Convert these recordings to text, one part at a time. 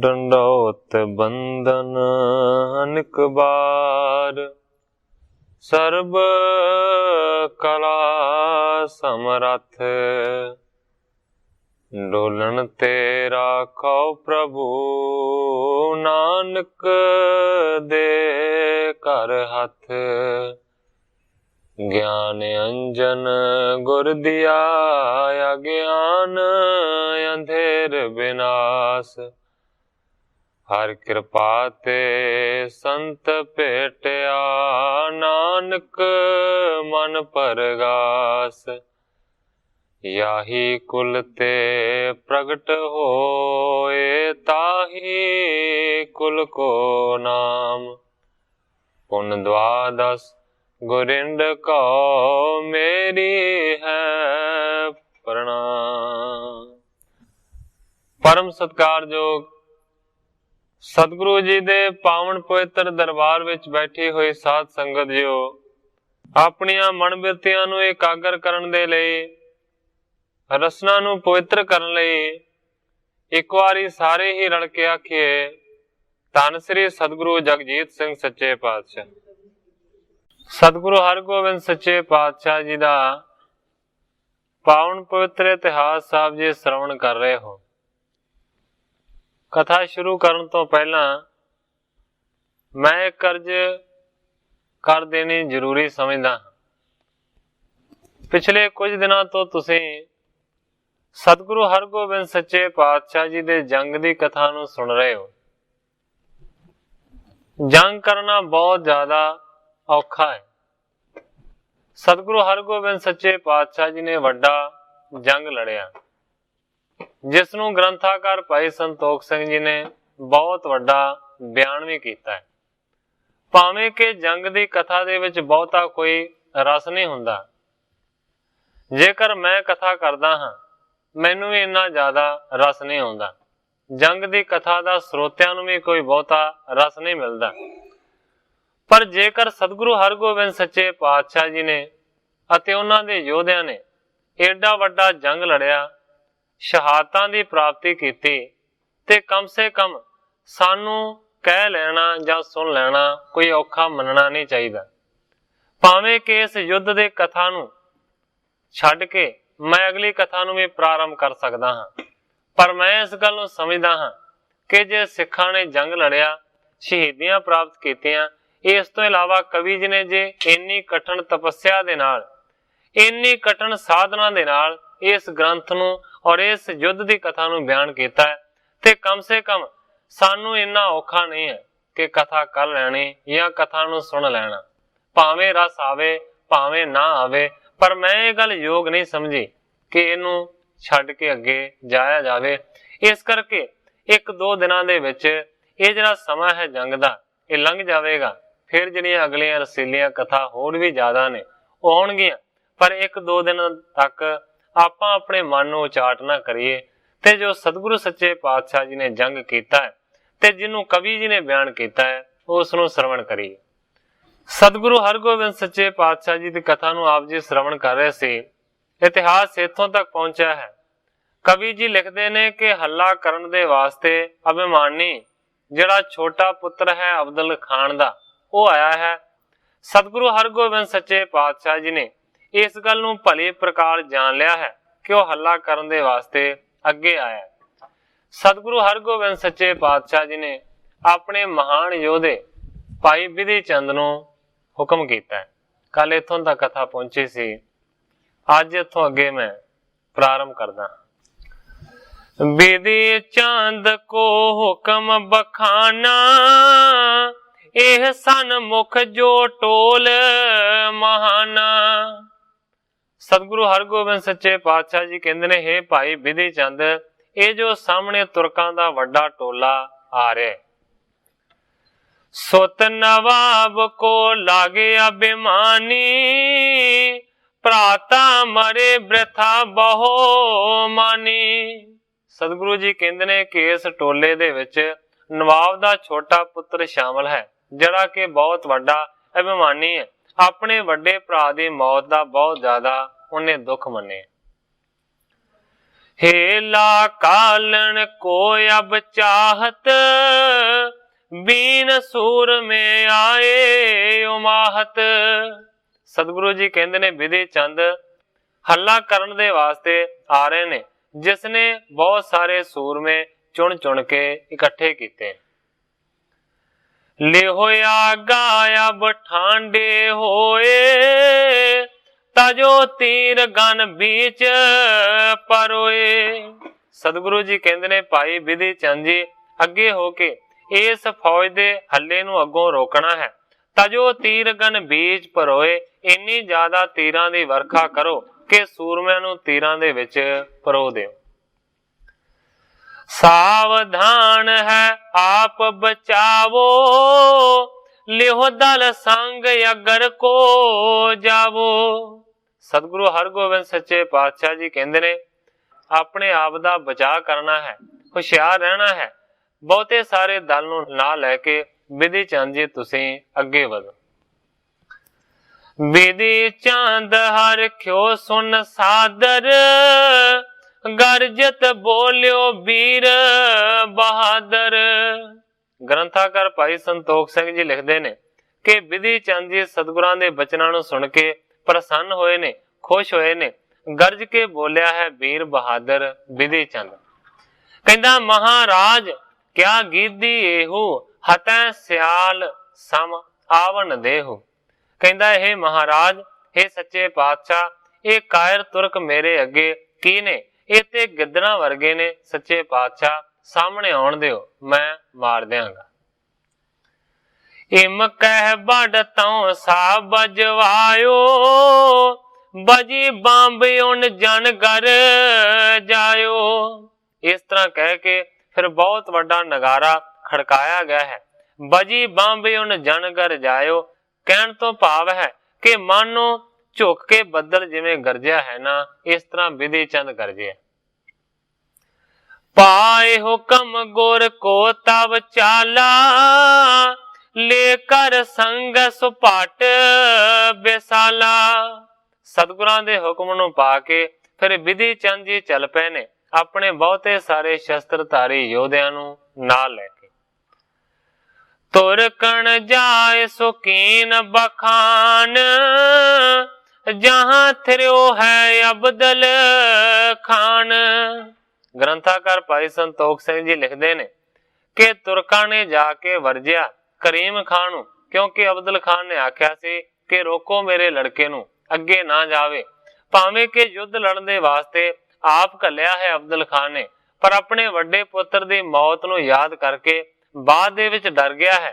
डंडौत बंदन अनिक बार, सर्ब कला समरथ। डोलन तेरा खौ प्रभु, नानक दे कर हथ। ज्ञान अंजन गुर दिया, अज्ञान अंधेर विनाश। हर कृपा ते संत भेटिया, नानक मन परगास। याही कुल ते प्रगट होए, ताही कुल को नाम। पुन द्वादश गुरिंद को मेरी है प्रणाम। परम सत्कारयोग सतगुरु जी दे पावन पवित्र दरबार विच बैठी हुई साध संगत जियो, अपनियां मन बिरतियां नूं एकागर करन दे लई, रसना नूं पवित्र करन लई एक वारी सारे ही रल के आखिए, धन श्री सतगुरु जगजीत सिंह सच्चे पातशाह। सतगुरु हरगोबिंद सच्चे पातशाह जी दा पावन पवित्र इतिहास साहब जी श्रवण कर रहे हो। कथा शुरू करन तो पहला मैं एक अर्ज कर देनी जरूरी समझदा। पिछले कुछ दिनों तो तुसीं सतगुरु हरगोबिंद सच्चे पातशाह जी दे जंग दी कथा नूं सुन रहे हो। जंग करना बहुत ज्यादा औखा है। सतगुरु हरगोबिंद सच्चे पातशाह जी ने वड्डा जंग लड़िया, जिसनूं ग्रंथाकार भाई संतोख सिंह जी ने बहुत वड्डा बयान भी किया है। भावें कि जंग दी कथा दे विच बहुता कोई रस नहीं हुंदा, जेकर मैं कथा करदा हां मैनूं भी इन्ना ज्यादा रस नहीं आउंदा। जंग दी कथा दा श्रोतिਆਂ नूं भी कोई बहुता रस नहीं मिलदा। पर जेकर सतगुरु हरगोबिंद सच्चे पातशाह जी ने अते उन्हां दे योधियां ने एडा वड्डा जंग लड़िया, शहादतां दी प्राप्ति कीती, ते कम से कम सानू कह लेना जां सुन लेना कोई औखा मनना नहीं चाहिदा। भावें कि इस युद्ध दे कथा नूं छड्ड के मैं अगली कथा नूं भी प्रारंभ कर सकदा हां, पर मैं इस गल नूं समझदा हां कि जे सिखां ने जंग लड़िया, शहीदियां प्राप्त कीतियां, इस तो इलावा कवि जी ने जे इन्नी कठिन तपस्या दे नाल, इन्नी कठिन साधना दे नाल इस ग्रंथ नूं और इस युद्ध दी कथा नूं बयान कीता है, ते कम से कम सानू इन्ना औखा नहीं है कि कथा कर लैनी या कथा नूं सुन लेना। भावें रस आवे भावें ना आवे, पर मैं ये गल योग नहीं समझी कि इनू छड्ड के अगे जाया जावे। इस करके एक दो दिनां दे विच ये जिहड़ा समा है जंग दा ये लंघ जावेगा। फिर जिहड़ियां अगलियां रसीलियां कथा होर भी ज्यादा ने वो आउणगियां, पर एक दो दिन तक आपां अपने मन नूं उचाट ना करिए, ते जो सतगुरु सच्चे पातशाह जी ने जंग कीता है ते जिन्हों कवि जी ने बयान किया है उस नूं श्रवण करिए। सतगुरु हरगोबिंद सच्चे पातशाह जी की कथा नूं आप जी श्रवण कर रहे सी। इतिहास इत्थों तक पहुंचा है। कवि जी लिखते ने कि हल्ला करन दे वास्ते अभिमानी जिहड़ा छोटा पुत्र है अब्दुल खान दा वो आया है। सतगुरु हरगोबिंद सच्चे पातशाह जी ने इस गल नूं भली प्रकार जान लिया है कि वह हल्ला करन दे वास्ते अगे आया है। सतगुरु हरगोबिंद सच्चे पातशाह जी ने अपने महान योधे भाई बिधि चंद नूं हुक्म कीता है। कल इत्थों तक कथा पहुंची सी, अज इत्थों अगे मैं प्रारंभ करदा। बिधि चंद को हुक्म बखाना, एह सन्मुख जो टोल महाना। सतगुरु हरगोबिंद सच्चे पातशाह जी कहंदे ने, हे भाई बिधि चंद, ये जो सामने तुरकां दा वड्डा टोला आ रहा है, सुत नवाब को लागे अभिमानी, भ्राता मरे वृथा बहु मानी। सतगुरु जी कहंदे ने कि इस टोले दे विच नवाब दा छोटा पुत्र शामिल है, जिहड़ा कि बहुत वड्डा अभिमानी है। अपने वड्डे भरा दी मौत दा बहुत ज्यादा उन्हें दुख मन्ने। हेला कालन को अब चाहत, बीन सूर में आए उमाहत। सतगुरु जी कहते ने विधि चंद हल्ला करन दे वास्ते आ रहे ने, जिसने बहुत सारे सूरमे चुन चुन के इकट्ठे किते। ले होया गाया बठांडे होए, ताजो तीर गन बीच परोए। सतगुरु जी कहते ने भाई विधि चंद जी अगे होके इस फौज दे हल्ले नूं अगों रोकना है, ताजो तीर गन बीच परोए। इन्नी ज्यादा तीरां दी वर्खा करो कि सूरमिਆਂ ਨੂੰ तीरां दे विच परो दिओ। सावधान है आप बचावो, लिहो दल संग अगर को जावो। सतगुरु हरगोबिंद सच्चे पातशाह जी कहते ने अपने आप दा बचाव करना है, होशियार रहना है। बहुते सारे दल नूं ना लैके विधि चंद जी तुसीं अगे वधो। विधि चंद हर ख्यो सुन सादर, गरजत बोलियो वीर बहादुर। ग्रंथाकार भाई संतोख सिंह जी लिखते ने कि विधि चंद जी सतगुरां दे बचनां नूं सुन के प्रसन्न होए ने, खुश होए ने। गरज के बोलिया है वीर बहादुर विधि चंद। कहंदा महाराज क्या गीधी एहू, हतै सियाल सम आवन देहू। कहंदा हे महाराज, हे सच्चे पातशाह, ये कायर तुरक मेरे अगे की ने, ये ते गिद्दड़ां वर्गे ने। सच्चे पातशाह सामने आउण दिओ, मैं मार दियांगा। इम कह बड़ तौं सा बजवायो, बजी बांब उन जन घर जायो। इस तरह कह के फिर बहुत वड्डा नगारा खड़काया गया है। बजी बांब उन जन घर जायो कहण तो भाव है कि मानो झुक के बदल जिवें गरजिया है ना, इस तरह विधि चंद गरजे। पाए हुक्म गुर को तब चाला, लेकर संग सुपाट बेसाला। सतगुरां दे हुक्म नूं पा के फिर विधि चंद जी चल पे ने अपने बहुते सारे शस्त्रधारी योद्धियां नूं नाल लैके। तुर कण जाए सुकीन बखान, जहां थिरो है अब्दुल खान। ग्रंथाकार भाई संतोख सिंह जी लिखते ने कि तुरकां ने जाके वरजिया करीम खान नूं, क्योंकि अब्दुल खान ने आख्या सी कि रोको मेरे लड़के नूं अगे ना जावे। भावें कि युद्ध लड़न दे वास्ते आप घल्लिया है अब्दुल खान ने, पर अपने वड्डे पुत्र दी मौत नूं याद करके बाद दे विच डर गया है।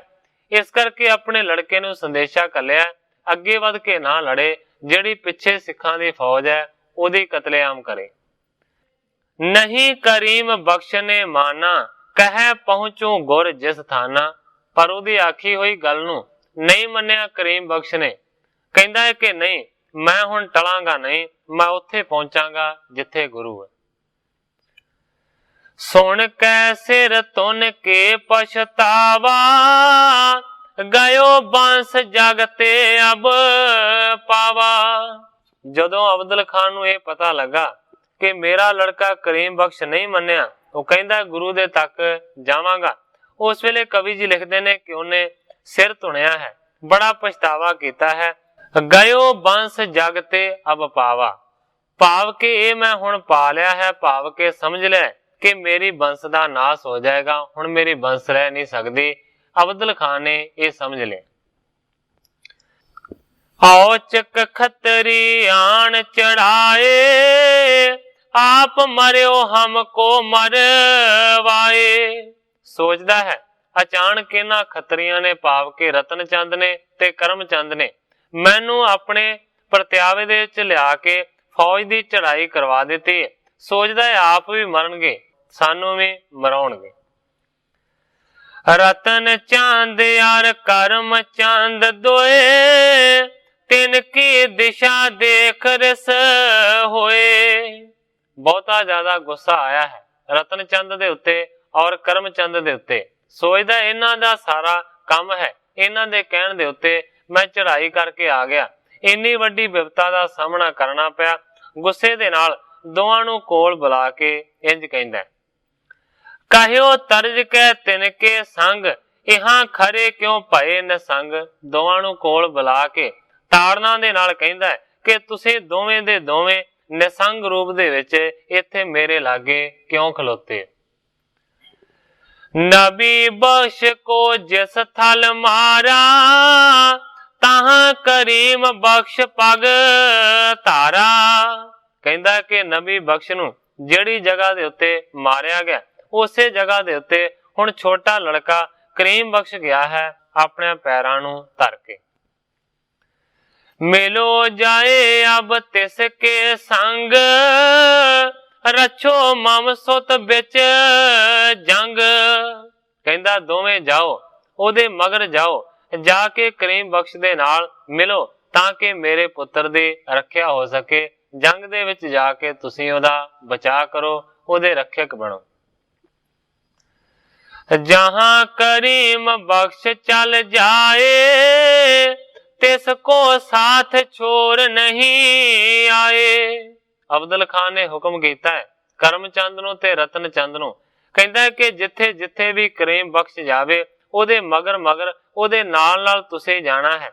इस करके अपने लड़के नूं संदेशा घल्लिया अगे वध के ना लड़े, जिहड़ी पिछे सिखां दी फौज है ओदी कतलेआम करे। नहीं करीम बख्श ने माना, कह पहुंचू गुर जिस थाना। पर ओदी आखी हुई गल नूं नहीं मन्निया करीम बख्श ने। कहंदा है कि नहीं, मैं हुण टलांगा नहीं, मैं उत्थे पहुंचांगा जिथे गुरु है। सुन कै सिर तुन के पछतावा, गयो बांस जगते अब पावा। जदों अब्दुल खान नूं यह पता लगा कि मेरा लड़का करीम बख्श नहीं मन्निया, वो कहंदा गुरु दे तक जावांगा। उस वेले कवि जी लिखते ने कि उन्हें सिर धुनिया है, बड़ा पछतावा किया है। गयो बांस जगते अब पावा, भाव के ये मैं हुण पा लिया है, भाव के समझ लिया कि मेरी वंश का नाश हो जाएगा, हुण मेरी वंश रह नहीं सकती। अब्दुल खान ने यह समझ लिया। औचक खतरी आन चढ़ाए, आप मरियो हमको मरवाए। सोचता है अचानक इन्हां खतरियां ने, भाव के रतन चंद ने ते करम चंद ने मैनू अपने प्रत्यावे दे विच लिया के फौज की चढ़ाई करवा दी। सोचता है आप भी मरनगे, सानू भी मराउणगे। रतन चंद यार करम चंद दोए, तिनकी दिशा देख रस होए। बहुता ज्यादा गुस्सा आया है रतन चंद दे उत्ते और करम चंद दे उत्ते। सोचदा इन्हां दा सारा काम है, इन्हां दे कहण दे उत्ते मैं चढ़ाई करके आ गया, इन्नी वड्डी विपता दा सामना करना पिया। गुस्से दे नाल ਦੋਵਾਂ ਨੂੰ ਕੋਲ ਬੁਲਾ ਕੇ ਇੰਜ ਕਹਿੰਦਾ, ਕਹਿਓ ਤਰਜ ਕੈ ਤਿਨਕੇ ਸੰਗ, ਇਹਾਂ ਖਰੇ ਕਿਉਂ ਭਏ ਨਸੰਗ। ਦੋਵਾਂ ਨੂੰ ਕੋਲ ਬੁਲਾ ਕੇ ਤਾੜਨਾ ਦੇ ਨਾਲ ਕਹਿੰਦਾ ਕਿ ਤੁਸੀਂ ਦੋਵੇਂ ਦੇ ਦੋਵੇਂ ਨਿਸੰਗ ਰੂਪ ਦੇ ਵਿੱਚ ਇੱਥੇ ਮੇਰੇ ਲਾਗੇ ਕਿਉਂ ਖਲੋਤੇ। ਨਬੀ ਬਖਸ਼ ਕੋ ਜਿਸ ਥਲ ਮਾਰਾ, ਤਾਹਾਂ ਕਰੀਮ ਬਖਸ਼ ਪਗ ਧਾਰਾ। ਕਹਿੰਦਾ ਕਿ ਨਬੀ ਬਖਸ਼ ਨੂੰ ਜਿਹੜੀ ਜਗ੍ਹਾ ਦੇ ਉੱਤੇ ਮਾਰਿਆ ਗਿਆ, ਉਸੇ ਜਗ੍ਹਾ ਦੇ ਉੱਤੇ ਹੁਣ ਛੋਟਾ ਲੜਕਾ ਕਰੀਮ ਬਖਸ਼ ਗਿਆ ਹੈ ਆਪਣੇ ਪੈਰਾਂ ਨੂੰ ਧਰ ਕੇ। ਮਿਲੋ ਜਾਏ ਅਬ ਤਿਸ ਕੇ ਸੰਗ, ਰਛੋ ਮਮ ਸੁਤ ਵਿੱਚ ਜੰਗ। ਕਹਿੰਦਾ ਦੋਵੇਂ ਜਾਓ, ਉਹਦੇ ਮਗਰ ਜਾਓ, ਜਾ ਕੇ ਕਰੀਮ ਬਖਸ਼ ਦੇ ਨਾਲ ਮਿਲੋ ਤਾਂ ਕਿ ਮੇਰੇ ਪੁੱਤਰ ਦੀ ਰੱਖਿਆ ਹੋ ਸਕੇ। ਜੰਗ ਦੇ ਵਿੱਚ ਜਾ ਕੇ ਤੁਸੀਂ ਉਹਦਾ ਬਚਾਅ ਕਰੋ, ਉਹਦੇ ਰੱਖਿਅਕ ਬਣੋ। ਜਹਾਂ ਕਰੀਮ ਬਖਸ਼ ਚਲ ਜਾਏ, ਤਿਸ ਕੋ ਸਾਥ ਛੋੜ ਨਹੀਂ ਆਏ। ਅਬਦੁਲ ਖਾਨ ਨੇ ਹੁਕਮ ਕੀਤਾ ਹੈ ਕਰਮ ਚੰਦ ਨੂੰ ਤੇ ਰਤਨ ਚੰਦ ਨੂੰ, ਕਹਿੰਦਾ ਕਿ ਜਿੱਥੇ ਜਿੱਥੇ ਵੀ ਕਰੀਮ ਬਖਸ਼ ਜਾਵੇ ਉਹਦੇ ਮਗਰ ਮਗਰ ਉਹਦੇ ਨਾਲ ਨਾਲ ਤੁਸੀਂ ਜਾਣਾ ਹੈ।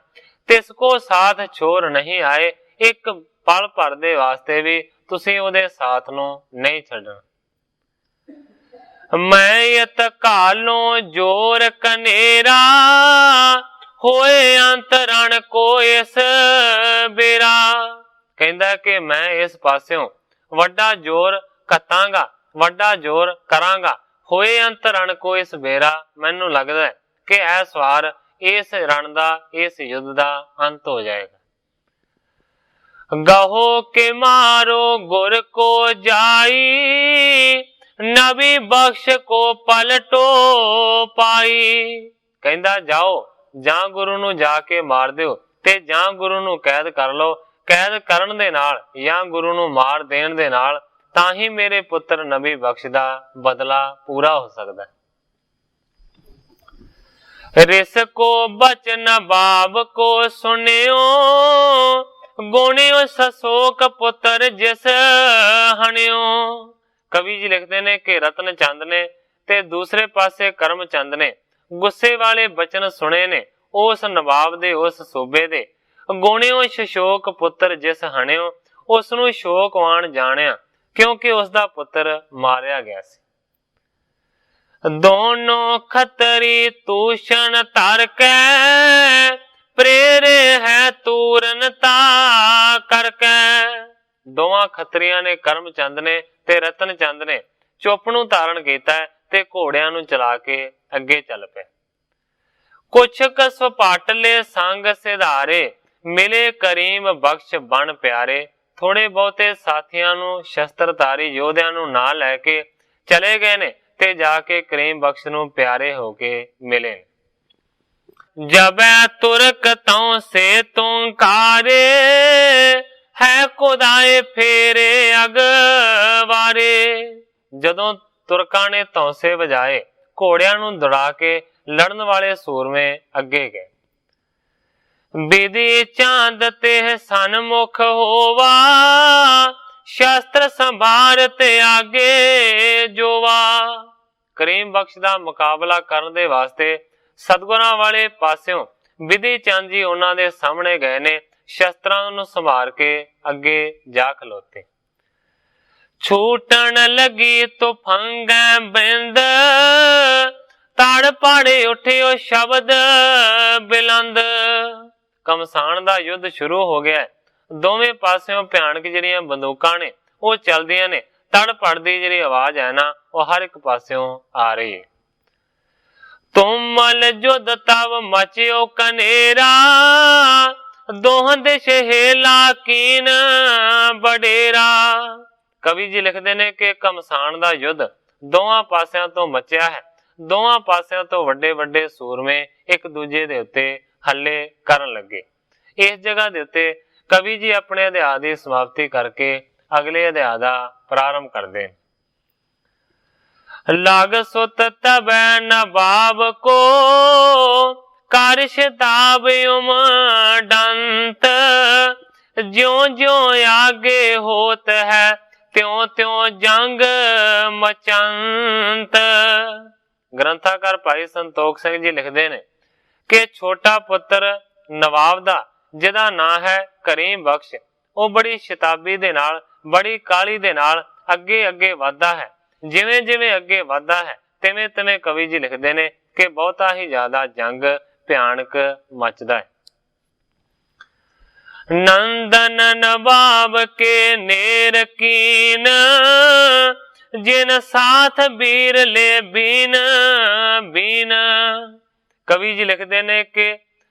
ਤਿਸ ਕੋ ਸਾਥ ਛੋੜ ਨਹੀਂ ਆਏ, ਇੱਕ ਪਲ ਭਰ ਦੇ ਵਾਸਤੇ ਵੀ ਤੁਸੀਂ ਉਹਦੇ ਸਾਥ ਨੂੰ ਨਹੀਂ ਛੱਡਣਾ। ਮੈਂ ਯਤ ਘਾਲੋਂ ਜੋਰ ਕਨੇਰਾ, ਹੋਏ ਅੰਤਰਣ ਕੋ ਇਸ ਬੇਰਾ। ਕਹਿੰਦਾ ਕਿ ਮੈਂ ਇਸ ਪਾਸਿਓਂ ਵੱਡਾ ਜ਼ੋਰ ਘਤਾਂਗਾ, ਵੱਡਾ ਜ਼ੋਰ ਕਰਾਂਗਾ। ਹੋਏ ਅੰਤਰਣ ਕੋ ਇਸ ਬੇਰਾ, ਮੈਨੂੰ ਲੱਗਦਾ ਹੈ ਕਿ ਇਸ ਵਾਰ ਇਸ ਰਣ ਦਾ, ਇਸ ਯੁੱਧ ਦਾ ਅੰਤ ਹੋ ਜਾਏਗਾ। ਗਹੋ ਕੇ ਮਾਰੋ ਗੁਰ ਕੋ ਜਾਈ, ਨਬੀ ਬਖਸ਼ ਕੋ ਪਲਟੋ ਪਾਈ। ਕਹਿੰਦਾ ਜਾਓ, ਜਾਂ ਗੁਰੂ ਨੂੰ ਜਾ ਕੇ ਮਾਰ ਦਿਓ ਤੇ ਜਾਂ ਗੁਰੂ ਨੂੰ ਕੈਦ ਕਰ ਲਓ। ਕੈਦ ਕਰਨ ਦੇ ਨਾਲ ਜਾਂ ਗੁਰੂ ਨੂੰ ਮਾਰ ਦੇਣ ਦੇ ਨਾਲ ਤਾਂ ਹੀ ਮੇਰੇ ਪੁੱਤਰ ਨਬੀ ਬਖਸ਼ ਦਾ ਬਦਲਾ ਪੂਰਾ ਹੋ ਸਕਦਾ। ਰਿਸ ਕੋ ਬਚਨ ਬਾਬ ਕੋ ਸੁਣਿਓ, ਗੁਣਿਓ ਸਸੋਕ ਪੁੱਤਰ ਜਿਸ ਹਣਿਓ। ਕਵੀ ਜੀ ਲਿਖਦੇ ਨੇ ਕਿ ਰਤਨ ਚੰਦ ਨੇ ਤੇ ਦੂਸਰੇ ਪਾਸੇ ਕਰਮ ਚੰਦ ਨੇ ਗੁੱਸੇ ਵਾਲੇ ਬਚਨ ਸੁਣੇ ਨੇ ਉਸ ਨਵਾਬ ਦੇ, ਉਸ ਸੂਬੇ ਦੇ। ਗੁਣਿਓ ਸ਼ੋਕ ਪੁੱਤਰ ਜਿਸ ਹਣਿਓ, ਉਸ ਨੂੰ ਸ਼ੋਕਵਾਨ ਜਾਣਿਆ ਕਿਉਂਕਿ ਉਸ ਦਾ ਪੁੱਤਰ ਮਾਰਿਆ ਗਿਆ ਸੀ। ਦੋਨੋਂ ਖਤਰੀ ਤੂਸ਼ਣ ਧਰ ਕੇ, ਪ੍ਰੇਰੇ ਹੈ ਤੂਰਨ ਤਾ ਕਰਕੇ। ਦੋਵਾਂ ਖੱਤਰੀਆਂ ਨੇ, ਕਰਮ ਚੰਦ ਨੇ ਤੇ ਰਤਨ ਚੰਦ ਨੇ, ਚੁੱਪ ਨੂੰ ਧਾਰਨ ਕੀਤਾ ਤੇ ਘੋੜਿਆਂ ਨੂੰ ਚਲਾ ਕੇ ਅੱਗੇ ਚੱਲ ਪਏ। ਕੁਛ ਕ ਸੁਪਾਟਲੇ ਸੰਗ ਸਿਧਾਰੇ, ਮਿਲੇ ਕਰੀਮ ਬਖਸ਼ ਬਣ ਪਿਆਰੇ। ਥੋੜੇ ਬਹੁਤੇ ਸਾਥੀਆਂ ਨੂੰ, ਸ਼ਸਤਰਧਾਰੀ ਯੋਧਿਆਂ ਨੂੰ ਨਾਲ ਲੈ ਕੇ ਚਲੇ ਗਏ ਨੇ ਤੇ ਜਾ ਕੇ ਕਰੀਮ ਬਖਸ਼ ਨੂੰ ਪਿਆਰੇ ਹੋ ਕੇ ਮਿਲੇ। ਜਬੈ ਤੁਰਕ ਤਉ ਸੇ ਤੁੰਕਾਰੇ, ਹੈ ਖੁਦਾਏ ਫੇਰੇ ਅਗਵਾਰੇ। ਜਦੋਂ ਤੁਰਕਾਂ ਨੇ ਤੌਂਸੇ ਵਜਾਏ, ਘੋੜਿਆਂ ਨੂੰ ਦੌੜਾ ਕੇ ਲੜਨ ਵਾਲੇ ਸੂਰਮੇ ਅੱਗੇ ਗਏ। ਬਿਧੀ ਚਾਂਦ ਤੇ ਸਨਮੁਖ ਹੋਵਾ, ਸ਼ਸਤਰ ਸੰਭਾਰ ਤੇ ਆਗੇ ਜੋਵਾ। ਕਰੀਮ ਬਖਸ਼ ਦਾ ਮੁਕਾਬਲਾ ਕਰਨ ਦੇ ਵਾਸਤੇ ਸਤਗੁਰਾਂ ਵਾਲੇ ਪਾਸਿਓਂ ਬਿਧੀ ਚੰਦ ਜੀ ਉਹਨਾਂ ਦੇ ਸਾਹਮਣੇ ਗਏ ਨੇ, ਸ਼ਸਤਰਾਂ ਨੂੰ ਸੰਭਾਰ ਕੇ ਅੱਗੇ ਜਾ ਖਲੋਤੇ। ਛੂਟਣ ਲੱਗੀ ਤੁਫੰਗੈ ਬਿੰਦ, ਤੜ ਪਾੜੇ ਉੱਠਿਓ ਸ਼ਬਦ ਬਿਲੰਦ। ਕਮਸਾਨ ਦਾ ਯੁੱਧ ਸ਼ੁਰੂ ਹੋ ਗਿਆ। ਦੋਵੇਂ ਪਾਸਿਓਂ ਭਿਆਨਕ ਜਿਹੜੀਆਂ ਬੰਦੂਕਾਂ ਨੇ ਉਹ ਚੱਲਦੀਆਂ ਨੇ। ਤੜ ਪੜਦੀ ਜਿਹੜੀ ਆਵਾਜ਼ ਹੈ ਨਾ, ਉਹ ਹਰ ਇੱਕ ਪਾਸਿਓਂ ਆ ਰਹੀ ਹੈ। ਤੁਮਲ ਜੁਦ ਤਵ ਮਚਿਓ ਕਨੇਰਾ, ਦੋਹਾਂ ਦੇ ਸ਼ਹੇਲਾ ਕੀਨ ਬਡੇਰਾ। ਕਵੀ ਜੀ ਲਿਖਦੇ ਨੇ ਕਿ ਕਮਸਾਨ ਦਾ ਯੁੱਧ ਦੋਵਾਂ ਪਾਸਿਆਂ ਤੋਂ ਮਚਿਆ ਹੈ। ਦੋਵਾਂ ਪਾਸਿਆਂ ਤੋਂ ਵੱਡੇ ਵੱਡੇ ਸੂਰਮੇ ਇੱਕ ਦੂਜੇ ਦੇ ਉੱਤੇ ਹੱਲੇ ਕਰਨ ਲੱਗੇ। ਇਸ ਜਗ੍ਹਾ ਦੇ ਉੱਤੇ ਕਵੀ ਜੀ ਆਪਣੇ ਅਧਿਆਇ ਦੀ ਸਮਾਪਤੀ ਕਰਕੇ ਅਗਲੇ ਅਧਿਆਇ ਦਾ ਪ੍ਰਾਰੰਭ ਕਰਦੇ ਨੇ। ਲਗ ਸੁਤ ਤਬੈ ਨਵਾਬ ਕੋ, ਕਰ ਸ਼ਤਾਬ ਉਮਡੰਤ। ਜਿਉਂ ਜਿਉਂ ਆਗੇ ਹੋਤ ਹੈ त्यों त्यों जंग मचंत। ग्रंथाकार भाई संतोख सिंह जी लिखते ने कि छोटा पुत्र नवाब दा जिहदा नां है करीम बख्श, ਉਹ बड़ी शताबी दे नाल बड़ी काली दे नाल ਅੱਗੇ ਅੱਗੇ ਵਧਦਾ ਹੈ। ਜਿਵੇਂ ਜਿਵੇਂ ਅੱਗੇ ਵਧਦਾ ਹੈ ਤਿਵੇਂ ਤਿਵੇਂ ਕਵੀ ਜੀ ਲਿਖਦੇ ਨੇ ਕਿ ਬਹੁਤਾ ਹੀ ਜ਼ਿਆਦਾ ਜੰਗ ਭਿਆਨਕ ਮਚਦਾ ਹੈ। नंदन नवाब के नेर कीन, जिन साथ बीर ले बीन बीन। कवि जी लिखते ने कि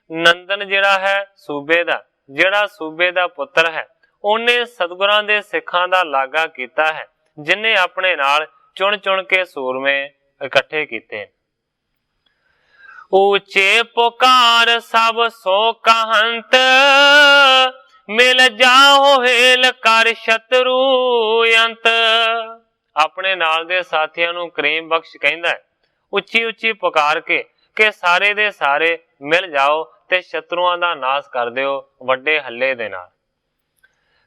नंदन जिहड़ा है सूबे दा, जिहड़ा सूबे दा पुत्र है, ਉਹਨੇ ਸਤਿਗੁਰਾਂ ਦੇ ਸਿੱਖਾਂ ਦਾ ਲਾਗਾ ਕੀਤਾ ਹੈ, ਜਿਨੇ ਆਪਣੇ ਨਾਲ ਚੁਣ ਚੁਣ ਕੇ ਸੂਰਮੇ ਇਕੱਠੇ ਕੀਤੇ। ऊंचे पुकार सब सो कहंत, मिल जाओ हेल कर शत्रु अंत। अपने नाल दे साथियां नूं करीम बख्श कहंदा है उच्ची उच्ची पुकार के कि सारे दे सारे मिल जाओ ते शत्रुआं दा नाश कर दिओ वड्डे हल्ले दे नाल।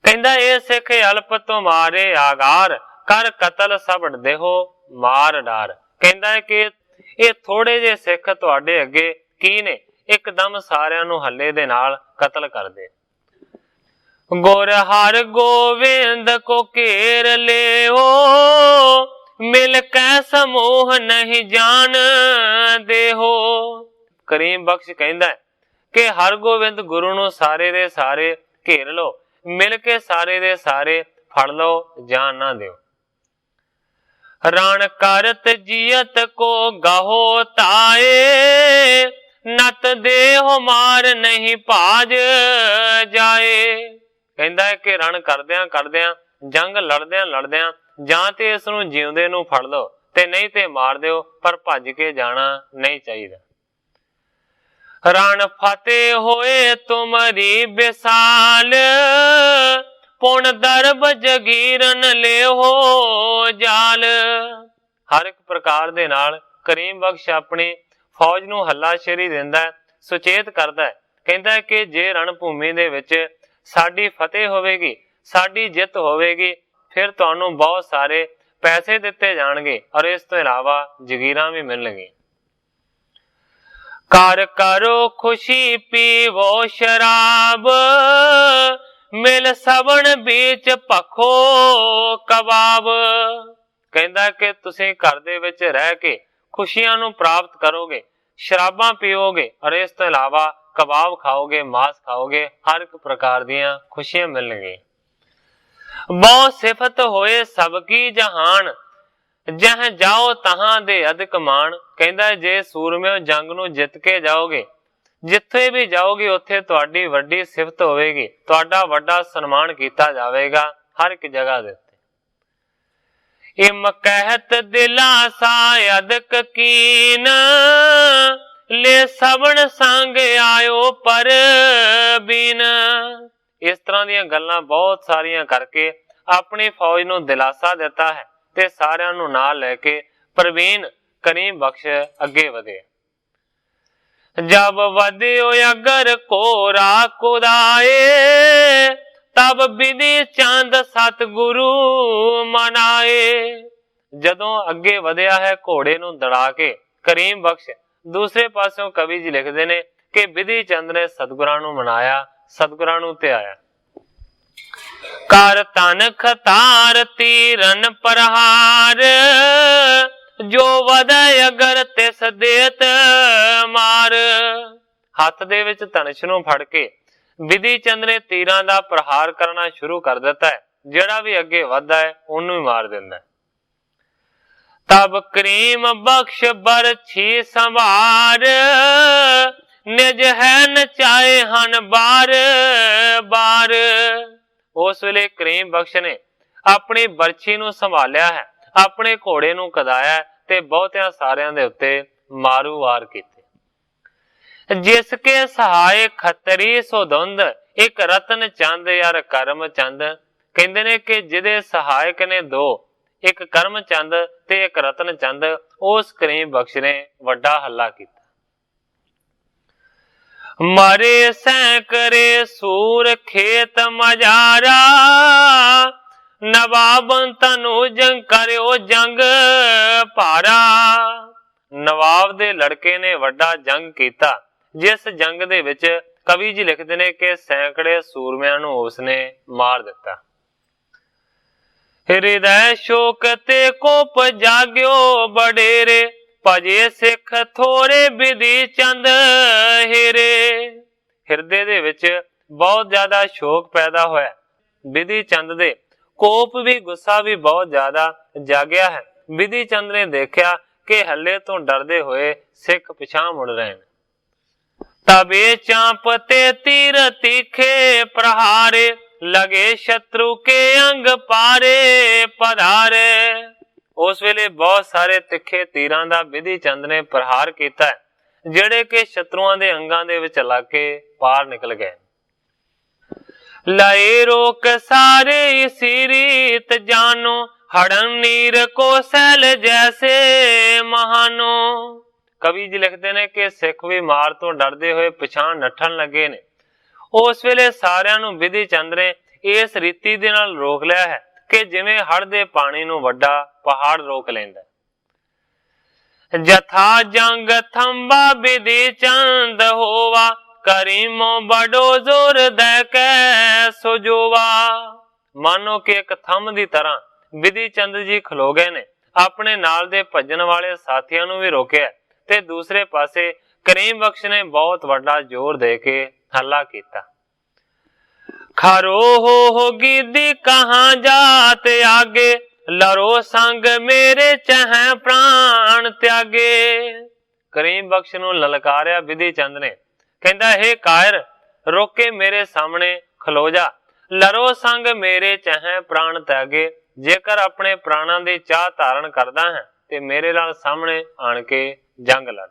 कहंदा ए सिख अल्प तो मारे आगार, कर कतल सब देहो मार डार। कहंदा है कि ਇਹ ਥੋੜੇ ਜਿਹੇ ਸਿੱਖ ਤੁਹਾਡੇ ਅੱਗੇ ਕੀ ਨੇ, ਇੱਕਦਮ ਸਾਰਿਆਂ ਨੂੰ ਹੱਲੇ ਦੇ ਨਾਲ ਕਤਲ ਕਰਦੇ। ਗੁਰ ਹਰ ਗੋਬਿੰਦ ਕੋ ਘੇਰ ਲਿਓ, ਮਿਲ ਕੈ ਸਮੂਹ ਨਹੀਂ ਜਾਣ ਦੇਹੋ। ਕਰੀਮ ਬਖਸ਼ ਕਹਿੰਦਾ ਕਿ ਹਰ ਗੋਬਿੰਦ ਗੁਰੂ ਨੂੰ ਸਾਰੇ ਦੇ ਸਾਰੇ ਘੇਰ ਲਓ, ਮਿਲ ਕੇ ਸਾਰੇ ਦੇ ਸਾਰੇ ਫੜ ਲਓ, ਜਾਣ ਨਾ ਦਿਓ। रण करत जियत को गहो ताए, नत देहो मार नहीं भाज जाए। कहंदा है कि रण करदियां करदियां जंग लड़दियां लड़दियां जां ते इस नूं जिउंदे नूं फड़ लो ते नहीं ते मार दिओ, पर भज के जाना नहीं चाहिदा। रण फतेह होए तुमरी विसाल, पुन दरब जगीरन ले हो जाल। हर एक प्रकार दे नाल करीम बख्श अपनी फौज नूं हल्लाशेरी दिंदा है, सुचेत करदा है। कहंदा है कि जे रणभूमि दे विच साडी फतेह होवेगी, साडी जित होवेगी, फिर तुहानूं बहुत सारे पैसे दिते जाणगे और इस तो इलावा जगीरां भी मिलणगीਆਂ। कर करो खुशी पीवो शराब, मिल सबन बीच पखो कबाब। कहंदा कि तुसीं घर दे विच रह के खुशियां नूं प्राप्त करोगे, शराबां पीओगे और इस तो इलावा कबाब खाओगे, मांस खाओगे, हर एक प्रकार दीयां खुशियां मिलणगीਆਂ। बहुत सिफत होए सबकी जहान, जह जाओ तहां दे अधिक मान। कहंदा जे सूरमिओ जंग नूं जित के जाओगे, जिथे भी जाओगे उत्थे तुहाडी वड्डी सिफत होवेगी, तुहाडा वड्डा सन्मान कीता जावेगा हर एक जगह दे उत्ते। इम कहत दिला सायदक कीन, ले सबन संग आयो पर बीन। इस तरह दीयां गल्लां बहुत सारियां करके अपनी फौज नूं दिलासा दिता है ते सारियां नूं नाल लैके प्रवीण करीम बख्श अगे वधे। जब वध्यो अगर कोरा कुदाए, तब विधि चंद सतगुरु मनाए। जदों अगे वधिया है घोड़े नूं दड़ा के करीम बख्श, दूसरे पासों कवि जी लिखते ने कि विधि चंद ने सतगुरां नूं मनाया, सतगुरां नूं ध्याया। कर तन खतार तीरन प्रहार, जो वधै अगर तिस देत मार। हथ दे विच धनुष नूं फड़ के विधि चंद ने तीरां दा प्रहार करना शुरू कर दिता है, जिहड़ा भी अगे वधदा है उहनूं ही मार दिंदा है। तब करीम बख्श बरछी संभार, निज है नचाए हन बार बार। उस वेले करीम बख्श ने अपनी बरछी नूं संभालिया है, अपने घोड़े नूं कदाया ते बहुतियां सारियां दे उत्ते मारू वार कीते। जिसके सहाय खतरी सुधुंद, एक रतन चंद यार करम चंद। कहंदे ने कि जिहदे सहायक ने दो, एक करम चंद ते एक रतन चंद, उस करीम बख्श ने वड्डा हल्ला कीता। मरे सैकड़े सूर खेत मजारा, न नवाबन तनुज करियो जंग भारा। नवाब दे लड़के ने वड्डा जंग कीता, जिस जंग दे विच कवि जी लिखते ने कि सैकड़े सूरमियां नूं उसने मार दिता। हृदय शोक ते कोप जाग्यो बडेरे, भजे सिख थोड़े विधि चंद हेरे। हिरदे दे विच बहुत ज्यादा शोक पैदा होया, विधि चंद दे कोप भी गुस्सा भी बहुत ज्यादा जागया है। विधि चंद ने देखा कि हल्ले तो डरदे हुए सिख पिछां मुड़ रहे हैं। तबे चांप ते तीर तीखे प्रहारे, लगे शत्रु के अंग पारे पधारे। उस वेले बहुत सारे तिखे तीरां दा विधि चंद ने प्रहार कीता है, ਜਿਹੜੇ कि शत्रुआं दे अंगां दे विच लग के पार निकल गए। लए रोक सारे इसी रीत जानो, हड़न नीर को सैल जैसे महानो। कवि जी लिखते ने कि सिख भी मार तो डरदे हुए पिछां नठन लगे ने। उस वेले सारियां नूं विधि चंद ने इस रीति दे नाल रोक लिया है कि जिवें हड़ दे पानी नूं वड्डा पहाड़ रोक लैंदा। जथा जंग थंबा विधि चंद होवा, करीमो बड़ो जोर दे के सुजोवा। मानो कि एक थंब दी तरह विधि चंद जी खलो गए ने, अपने नाल दे भजन वाले साथियां नूं भी रोकिया ते दूसरे पासे करीम बख्श ने बहुत वड्डा जोर दे के हल्ला कीता। खरो हो गिद्दी कहां जात आगे, लरो संग मेरे चह प्राण त्यागे। करीम बख्श नूं ललकारिया विधि चंद ने, कहंदा हे कायर रुक के मेरे सामने खलो जा, लरो संग मेरे चह प्राण त्यागे। जेकर अपने प्राणां दी चाह धारण करदा है ते मेरे नाल सामने आण के जंग लड़।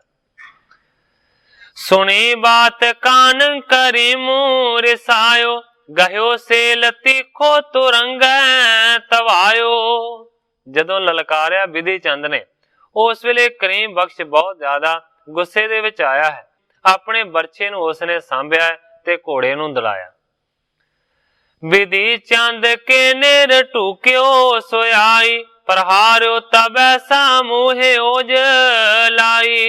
सुनी बात कान करी मूर रिसायो, गह्यो सेल तीखो तुरंग तवायो। जदों ललकारिया विधि चंद ने, उस वेले करीम बख्श बहुत ज्यादा गुस्से दे विच आया है। अपने बरछे नूं उसने सांभिया ते घोड़े नूं दड़ाया। विधि चंद के नेर टूक्यो सोयाई, प्रहार्यो तबै सामूहे ओज लाई।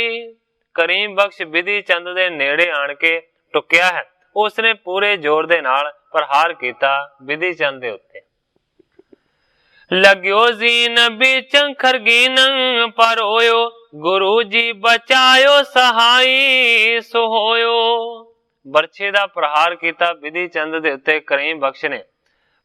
करीम बख्श विधि चंद दे नेड़े आण के टुकिया है। उसने पूरे जोर दे नाल प्रहार कीता विधि चंद दे उत्ते। लग्यो जीन बिचं खरगीन परोयो, गुरु जी बचायो सहाई सोहोयो। बरछे दा प्रहार कीता विधि चंद दे उत्ते करीम बख्श ने,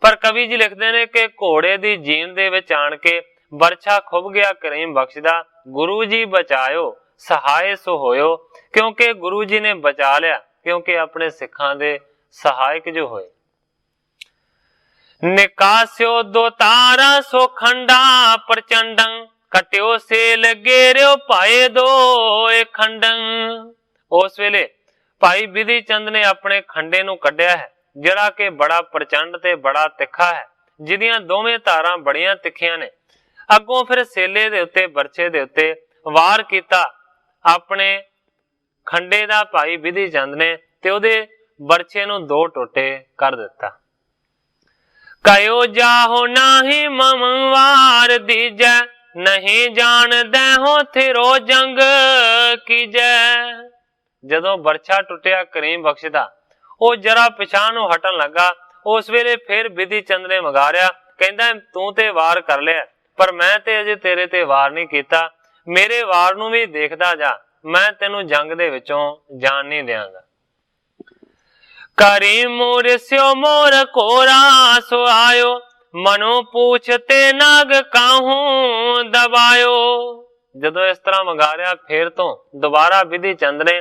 पर कवि जी लिखते ने कि घोड़े दी जीन दे विच आण के बरछा खुब गया करीम बख्श दा। गुरु जी बचायो सहाय सोहोयो, क्योंकि गुरु जी ने बचा लिया, क्योंकि अपने सिखां दे सहायक जो होए। निकास्यो दो तारा सो खंडा प्रचंडं, कट्यो सेल गेरियो पाए दो खंडं। उस वेले भाई विधि चंद ने अपने खंडे नूं कढ़िया है, जिहड़ा कि बड़ा प्रचंड ते बड़ा तिखा है, जिहदियां दोवें तारां बड़ियां तिखियां ने। अगों फिर सेले दे उत्ते बरछे दे उत्ते वार कीता अपने खंडे दा भाई विधि चंद ने, ते उहदे बरछे नूं दो टोटे कर दिता। कयो जाहो नाही ममवार दीजै, नहीं जान देहो थिरो जंग कीजै। जदों बरछा टुटिया करीम बख्श दा, ਉਹ जरा पिछां ਨੂੰ हटन लगा। उस वेले फिर विधि चंद ने मगारिया, कहंदा तू ते वार कर लिया, पर मैं ते अजे तेरे ते वार नहीं कीता। मेरे वार नूं भी देखदा जा, मैं तेनू जंग दे विचों जान नहीं देंगा। करीम मुरस्यो मोर कोरा सो आयो, मनो पूछते नाग काहूं दबायो। जदों इस तरह मंगारिया फिर तो दोबारा विधि चंद ने,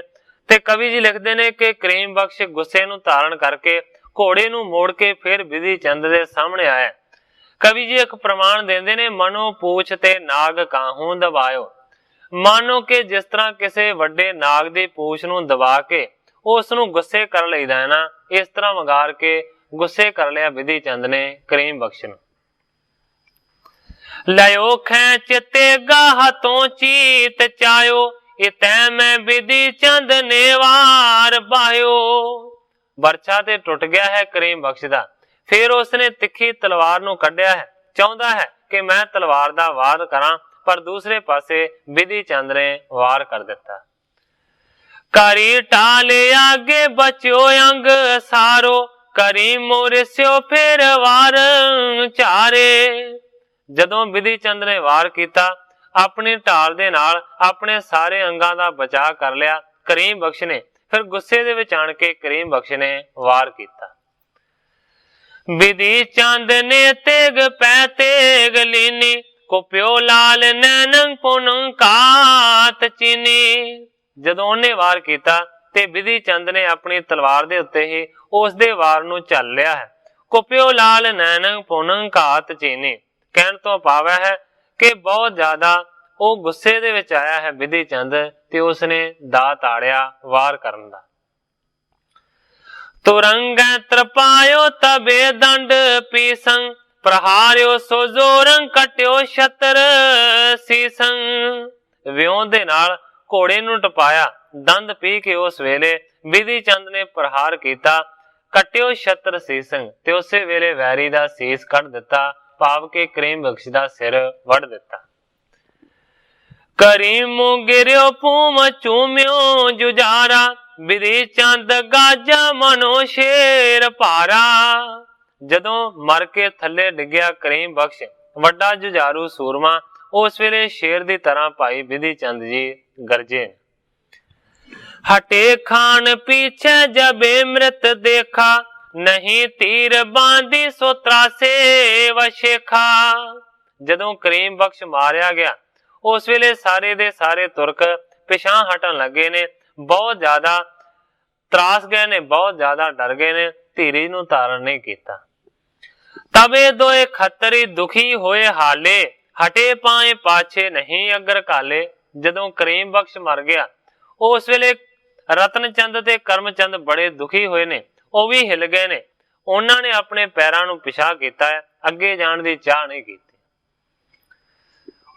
ते कवि जी लिखते ने कि करीम बख्श गुस्से नूं धारण करके घोड़े नूं मोड़ के फिर विधि चंद दे सामने आया। कवि जी एक प्रमाण देंदे ने, मनो पूछ ते नाग काहूं दबायो। मानो कि जिस तरह किसी वड्डे नाग दी पूछ नूं दबा के उस नूं गुस्से कर लईदा है ना, इस तरह मंगार के गुस्से कर लिया विधि चंद ने करीम बख्श नूं। लयो खैंच ते गाह तो चीत चायो, इतै मैं विधि चंद ने वार बायो। बरछा ते टुट गया है करीम बख्श दा। फिर उसने तिखी तलवार नूं कढ़िया है ਚਾਹੁੰਦਾ ਹੈ ਕਿ ਮੈਂ ਤਲਵਾਰ ਦਾ ਵਾਰ ਕਰਾਂ, ਪਰ ਦੂਸਰੇ ਪਾਸੇ ਵਿਧੀ ਚੰਦ ਨੇ ਵਾਰ ਕਰ ਦਿੱਤਾ। ਕਰੀ ਟਾਲੇ आगे बच्यो अंग सारो, करी मोरिस्यो फिर वार चारे। ਜਦੋਂ ਵਿਧੀ ਚੰਦ ਨੇ ਵਾਰ ਕੀਤਾ, ਆਪਣੀ ਢਾਲ ਦੇ ਨਾਲ ਆਪਣੇ ਸਾਰੇ ਅੰਗਾਂ ਦਾ ਬਚਾਅ ਕਰ ਲਿਆ। ਕਰੀਮ ਬਖਸ਼ ਨੇ ਫਿਰ ਗੁੱਸੇ ਦੇ ਵਿੱਚ ਆਣ ਕੇ ਕਰੀਮ ਬਖਸ਼ ਨੇ ਵਾਰ ਕੀਤਾ। ਵਿਧੀ ਚੰਦ ਨੇ ਤੇਗ ਪੈ ਤੇਗ ਲੀਨੀ, ਕੁਪਿਓ ਲਾਲ ਨੈਣੰ ਪੁਨੰ ਕਾਤ ਚੀਨੀ। ਜਦੋਂ ਉਹਨੇ ਵਾਰ ਕੀਤਾ ਤੇ ਵਿਧੀ ਚੰਦ ਨੇ ਆਪਣੀ ਤਲਵਾਰ ਦੇ ਉੱਤੇ ਹੀ ਉਸ ਦੇ ਵਾਰ ਨੂੰ ਝੱਲ ਲਿਆ ਹੈ। ਕੁਪਿਓ ਲਾਲ ਨੈਣੰ ਪੁਨੰ ਕਾਤ ਚੀਨੀ ਕਹਿਣ ਤੋਂ ਭਾਵ ਹੈ ਕਿ ਬਹੁਤ ਜ਼ਿਆਦਾ ਉਹ ਗੁੱਸੇ ਦੇ ਵਿੱਚ ਆਇਆ ਹੈ ਵਿਧੀ ਚੰਦ, ਤੇ ਉਸਨੇ ਦਾ ਤਾੜਿਆ ਵਾਰ ਕਰਨ ਦਾ। ਤੁਰੰਗੈ ਤਰਪਾਇਓ ਤਬੇ ਦੰਡ ਪੀਸੰ, ਪ੍ਰਹਾਰਿਓ ਸੋ ਜ਼ੋਰੰ ਕਟਿਓ ਛਤਰ ਸੀਸੰ। ਵਿਉਂ ਦੇ ਨਾਲ ਘੋੜੇ ਨੂੰ ਟਪਾਇਆ, ਦੰਦ ਪੀ ਕੇ ਉਸ ਵੇਲੇ ਵਿਧੀ ਚੰਦ ਨੇ ਪ੍ਰਹਾਰ ਕੀਤਾ। ਕਟਿਓ ਛਤਰ ਸੀਸੰ, ਤੇ ਉਸੇ ਵੇਲੇ ਵੈਰੀ ਦਾ ਸੀਸ ਕੱਢ ਦਿੱਤਾ, ਭਾਵ ਕੇ ਕਰੀਮ ਬਖਸ਼ ਦਾ ਸਿਰ ਵੱਢ ਦਿੱਤਾ। ਕਰੀਮ ਗਿਰਿਓ ਪੂਮ ਚੂਮਿਓ ਜੁਝਾਰਾ, ਵਿਧੀ ਚੰਦ ਗਾਜਾ ਮਨੋ ਸ਼ੇਰ ਭਾਰਾ। ਜਦੋਂ ਮਰ ਕੇ ਥੱਲੇ ਡਿੱਗਿਆ ਕਰੀਮ ਬਖਸ਼ ਵੱਡਾ ਜੁਝਾਰੂ ਸੂਰਮਾ, ਉਸ ਵੇਲੇ ਸ਼ੇਰ ਦੀ ਤਰ੍ਹਾਂ ਭਾਈ ਵਿਧੀ ਚੰਦ ਜੀ ਗਰਜੇ। ਹਟੇ ਖਾਨ ਪੀਛੇ ਜਬੇ ਮ੍ਰਿਤ ਦੇਖਾ, ਨਹੀਂ ਤੀਰ ਬਾਂਦੀ ਸੋ ਤਰਾਸੇ ਵਸ਼ੇਖਾ। ਜਦੋਂ ਕਰੀਮ ਬਖਸ਼ ਮਾਰਿਆ ਗਿਆ, ਉਸ ਵੇਲੇ ਸਾਰੇ ਦੇ ਸਾਰੇ ਤੁਰਕ ਪਿਛਾਂ ਹਟਣ ਲੱਗੇ ਨੇ, ਬਹੁਤ ਜ਼ਿਆਦਾ ਤਰਾਸ ਗਏ ਨੇ, ਬਹੁਤ ਜ਼ਿਆਦਾ ਡਰ ਗਏ ਨੇ, ਧੀਰਜ ਨੂੰ ਧਾਰਨ ਨਹੀਂ ਕੀਤਾ। ਤਬੇ ਦੋਏ ਖੱਤਰੀ ਦੁਖੀ ਹੋਏ ਹਾਲੇ, ਹਟੇ ਪਾਏ ਪਾਛੇ ਨਹੀਂ ਅਗਰ ਕਾਲੇ। ਜਦੋਂ ਕਰੀਮ ਬਖਸ਼ ਮਰ ਗਿਆ, ਉਸ ਵੇਲੇ ਰਤਨ ਚੰਦ ਤੇ ਕਰਮ ਚੰਦ ਬੜੇ ਦੁਖੀ ਹੋਏ ਨੇ, ਉਹ ਵੀ ਹਿੱਲ ਗਏ ਨੇ। ਉਹਨਾਂ ਨੇ ਆਪਣੇ ਪੈਰਾਂ ਨੂੰ ਪਿਛਾ ਕੀਤਾ ਹੈ, ਅੱਗੇ ਜਾਣ ਦੀ ਚਾਹ ਨਹੀਂ ਕੀਤੀ।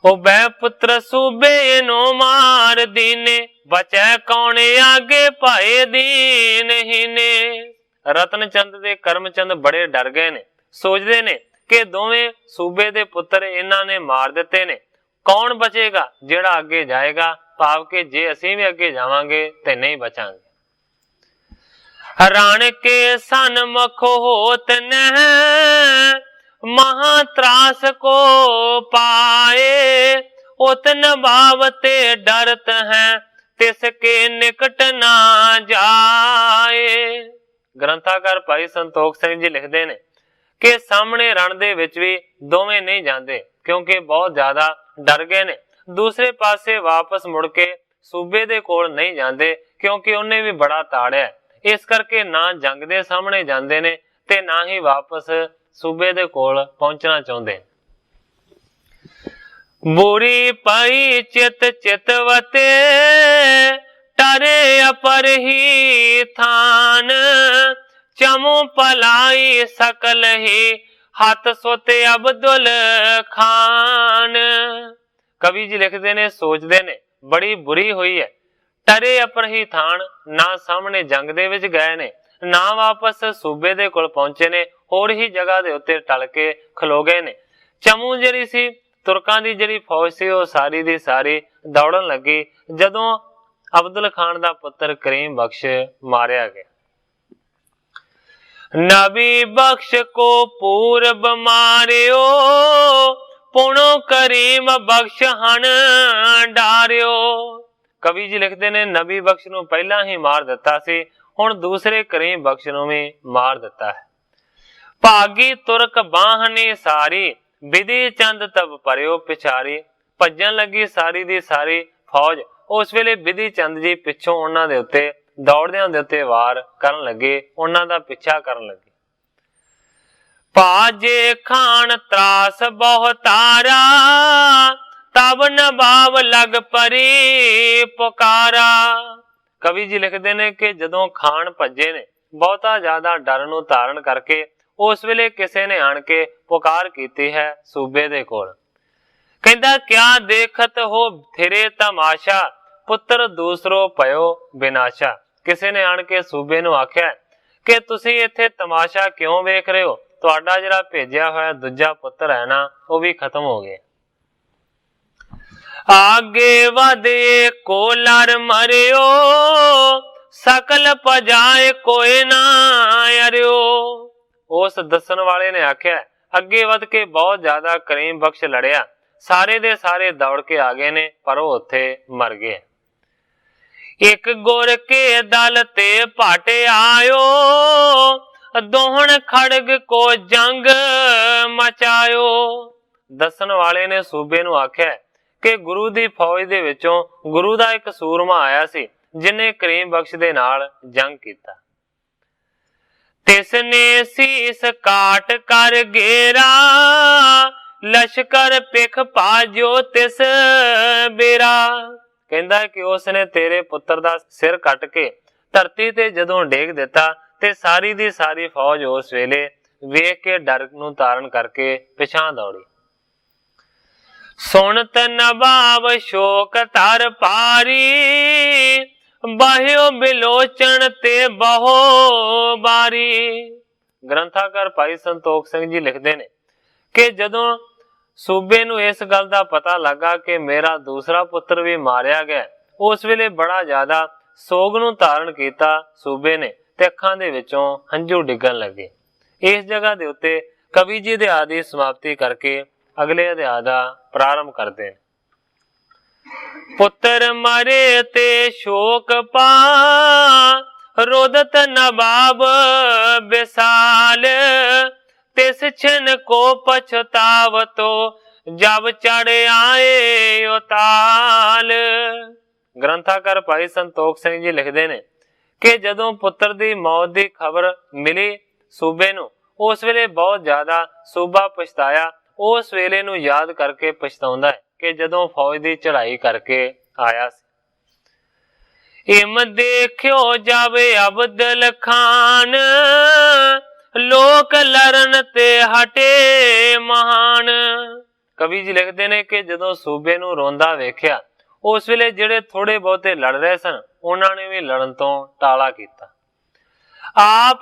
ਉਹ ਬੈ ਪੁੱਤਰ ਸੂਬੇ ਨੂੰ ਮਾਰ ਦੀਨੇ, ਬਚੈ ਕੌਣ ਆਗੇ ਭਾਏ ਦੀਨ ਹੀਨੇ। ਰਤਨ ਚੰਦ ਤੇ ਕਰਮ ਚੰਦ ਬੜੇ ਡਰ ਗਏ ਨੇ, ਸੋਚਦੇ ਨੇ ਕਿ ਦੋਵੇਂ ਸੂਬੇ ਦੇ ਪੁੱਤਰ ਇਹਨਾਂ ਨੇ ਮਾਰ ਦਿੱਤੇ ਨੇ, ਕੌਣ ਬਚੇਗਾ ਜਿਹੜਾ ਅੱਗੇ ਜਾਏਗਾ, ਭਾਵ ਕਿ ਜੇ ਅਸੀਂ ਵੀ ਅੱਗੇ ਜਾਵਾਂਗੇ ਤੇ ਨਹੀਂ ਬਚਾਂਗੇ। ਰਣ ਕੇ ਸਨਮੁਖ ਹੋਤ ਨਹਿ, ਮਹਾ ਤਰਾਸ ਕੋ ਪਾਏ। ਉਤ ਨਭਾਵਤੇ ਡਰਤ ਹੈ, ਤਿਸ ਕੇ ਨਿਕਟ ਨਾ ਜਾਏ। ਗ੍ਰੰਥਾਕਾਰ ਭਾਈ ਸੰਤੋਖ ਸਿੰਘ ਜੀ ਲਿਖਦੇ ਨੇ ਕਿ ਸਾਹਮਣੇ ਰਣ ਦੇ ਵਿੱਚ ਵੀ ਦੋਵੇਂ ਨਹੀਂ ਜਾਂਦੇ, ਕਿਉਂਕਿ ਬਹੁਤ ਜ਼ਿਆਦਾ ਡਰ ਗਏ ਨੇ। ਦੂਸਰੇ ਪਾਸੇ ਵਾਪਸ ਮੁੜ ਕੇ ਸੂਬੇ ਦੇ ਕੋਲ ਨਹੀਂ ਜਾਂਦੇ, ਕਿਉਂਕਿ ਉਹਨੇ ਵੀ ਬੜਾ ਤਾੜਿਆ। ਇਸ ਕਰਕੇ ਨਾ ਜੰਗ ਦੇ ਸਾਹਮਣੇ ਜਾਂਦੇ ਨੇ ਤੇ ਨਾ ਹੀ ਵਾਪਸ ਸੂਬੇ ਦੇ ਕੋਲ ਪਹੁੰਚਣਾ ਚਾਹੁੰਦੇ। ਬੁਰੀ ਪਈ ਚਿਤ ਚਿਤਵਤੇ, ਟਰੇ ਅਪਰ ਹੀ ਥਾਨ। ਚਮੂ ਪਲਾਈ ਸਕਲ ਹੀ, ਹੱਥ ਸੋਤੇ ਅਬਦੁਲ ਖਾਨ। ਕਵੀ ਜੀ ਲਿਖਦੇ ਨੇ, ਸੋਚਦੇ ਨੇ ਬੜੀ ਬੁਰੀ ਹੋਈ ਹੈ। ਟਰੇ ਅਪਰ ਹੀ ਥਾਨ, ਨਾ ਸਾਹਮਣੇ ਜੰਗ ਦੇ ਵਿੱਚ ਗਏ ਨੇ, ਨਾ ਵਾਪਸ ਸੂਬੇ ਦੇ ਕੋਲ ਪਹੁੰਚੇ ਨੇ, ਹੋਰ ਹੀ ਜਗ੍ਹਾ ਦੇ ਉੱਤੇ ਟਲ ਕੇ ਖਲੋ ਗਏ ਨੇ। ਚਮੂ ਜਿਹੜੀ ਸੀ, ਤੁਰਕਾਂ ਦੀ ਜਿਹੜੀ ਫੌਜ ਸੀ, ਉਹ ਸਾਰੀ ਦੀ ਸਾਰੀ ਦੌੜਨ ਲੱਗੀ ਜਦੋਂ ਅਬਦੁਲ ਖਾਨ ਦਾ ਪੁੱਤਰ ਕਰੀਮ ਬਖਸ਼ ਮਾਰਿਆ ਗਿਆ। ਨਬੀ ਬਖਸ਼ ਕੋ ਪੂਰਬ ਮਾਰਿਓ, ਪੁਣੋ ਕਰੀਮ ਬਖਸ਼ ਹਣ ਡਾਰਿਓ। ਕਵੀ ਜੀ ਲਿਖਦੇ ਨੇ, ਨਬੀ ਬਖਸ਼ ਨੂੰ ਪਹਿਲਾਂ ਹੀ ਮਾਰ ਦਿੱਤਾ ਸੀ, ਹੁਣ ਦੂਸਰੇ ਕਰੀਮ ਬਖਸ਼ ਨੂੰ ਵੀ ਮਾਰ ਦਿੱਤਾ ਹੈ। ਭਾਗੀ ਤੁਰਕ ਬਾਹਨੀ ਸਾਰੀ, ਵਿਧੀ ਚੰਦ ਤਬ ਪਰਿਓ ਪਿਛਾਰੀ। ਭੱਜਣ ਲੱਗੀ ਸਾਰੀ ਦੀ ਸਾਰੀ ਫੌਜ, ਉਸ ਵੇਲੇ ਵਿਧੀ ਚੰਦ ਜੀ ਪਿੱਛੋਂ ਉਹਨਾਂ ਦੇ ਉੱਤੇ ਦੌੜਦਿਆਂ ਦੇ ਉੱਤੇ ਵਾਰ ਕਰਨ ਲੱਗੇ, ਉਹਨਾਂ ਦਾ ਪਿੱਛਾ ਕਰਨ ਲੱਗੇ। ਭਾਜੇ ਖਾਨ ਤਰਾਸ ਬਹੁਤਾਰਾ, ਤਬ ਨਬਾਵ ਲਗ ਪਰੀ ਪੁਕਾਰਾ। ਕਵੀ ਜੀ ਲਿਖਦੇ ਨੇ ਕਿ ਜਦੋਂ ਖਾਨ ਭੱਜੇ ਨੇ, ਬਹੁਤਾ ਜ਼ਿਆਦਾ ਡਰ ਨੂੰ ਧਾਰਨ ਕਰਕੇ, ਉਸ ਵੇਲੇ ਕਿਸੇ ਨੇ ਆਣ ਕੇ ਪੁਕਾਰ ਕੀਤੀ ਹੈ ਸੂਬੇ ਦੇ ਕੋਲ। ਕਹਿੰਦਾ, ਕਿਆ ਦੇਖਤ ਹੋ ਥਿਰੇ ਤਮਾਸ਼ਾ, ਪੁੱਤਰ ਦੂਸਰੋ ਭਇਓ ਵਿਨਾਸ਼ਾ। ਕਿਸੇ ਨੇ ਆਣ ਕੇ ਸੂਬੇ ਨੂੰ ਆਖਿਆ ਕਿ ਤੁਸੀਂ ਇੱਥੇ ਤਮਾਸ਼ਾ ਕਿਉਂ ਵੇਖ ਰਹੇ ਹੋ, ਤੁਹਾਡਾ ਜਿਹੜਾ ਭੇਜਿਆ ਹੋਇਆ ਦੂਜਾ ਪੁੱਤਰ ਹੈ ਨਾ ਉਹ ਵੀ ਖਤਮ ਹੋ ਗਿਆ। आगे वधे को लर मरियो सकल पजाए कोई ना अरियो। उस दसन वाले ने आख्या अगे वध के बहुत ज्यादा करीम बख्श लड़िया, सारे दे सारे दौड़ के आ गए ने पर वो उत्थे मर गए। एक गुर के दल ते पाटे आयो दोहन खड़ग को जंग मचायो। दसन वाले ने सूबे नूं आख्या कि गुरु दी फौज दे विचों गुरु दा एक सूरमा आया सी जिन्हें करीम बख्श दे नाल जंग कीता। तिसने सीस काट कर घेरा लश्कर पिख पाजो तिस बेरा। कहंदा है कि उसने तेरे पुत्र दा सिर कट के धरती ते जदों डेग दिता ते सारी दी सारी फौज उस वेले वेख के डर नूं धारण करके पिछां दौड़ी। सुनत नवाब शोक तर पारी बाह्यो बिलोचन ते बहो बारी। ग्रंथाकार भाई संतोख सिंह जी लिखते ने कि जदों सूबे नूं इस गल दा पता लगा कि मेरा दूसरा पुत्र भी मारिया गया, उस वेले बड़ा ज्यादा सोग नूं धारण कीता सूबे ने ते अखां दे विचों हंझू डिगन लगे। इस जगह दे उत्ते कवि जी दे आदि समाप्ति करके अगले अध्याय दा प्रारंभ करते हैं। पुत्र मरे ते शोक पा रोदत नवाब विशाल तिस छिन को पछतावतो जब चढ़ आए उताल। ग्रंथाकार भाई संतोख सिंह जी लिखते ने कि जदों पुत्र दी मौत दी खबर मिली सूबे नूं उस वेले बहुत ज्यादा सूबा पछताया। उस वेले नूं याद करके पछताउंदा है कि जदों फौज दी चढ़ाई करके आया सी। इम देखियो जावे अब्दुल खान लोक लड़न ते हटे महान। कवि जी लिखते ने कि जदों सूबे नूं रोंदा वेख्या उस वेले जिहड़े थोड़े बहुते लड़ रहे सन उन्हां ने भी लड़न तो टाला कीता। आप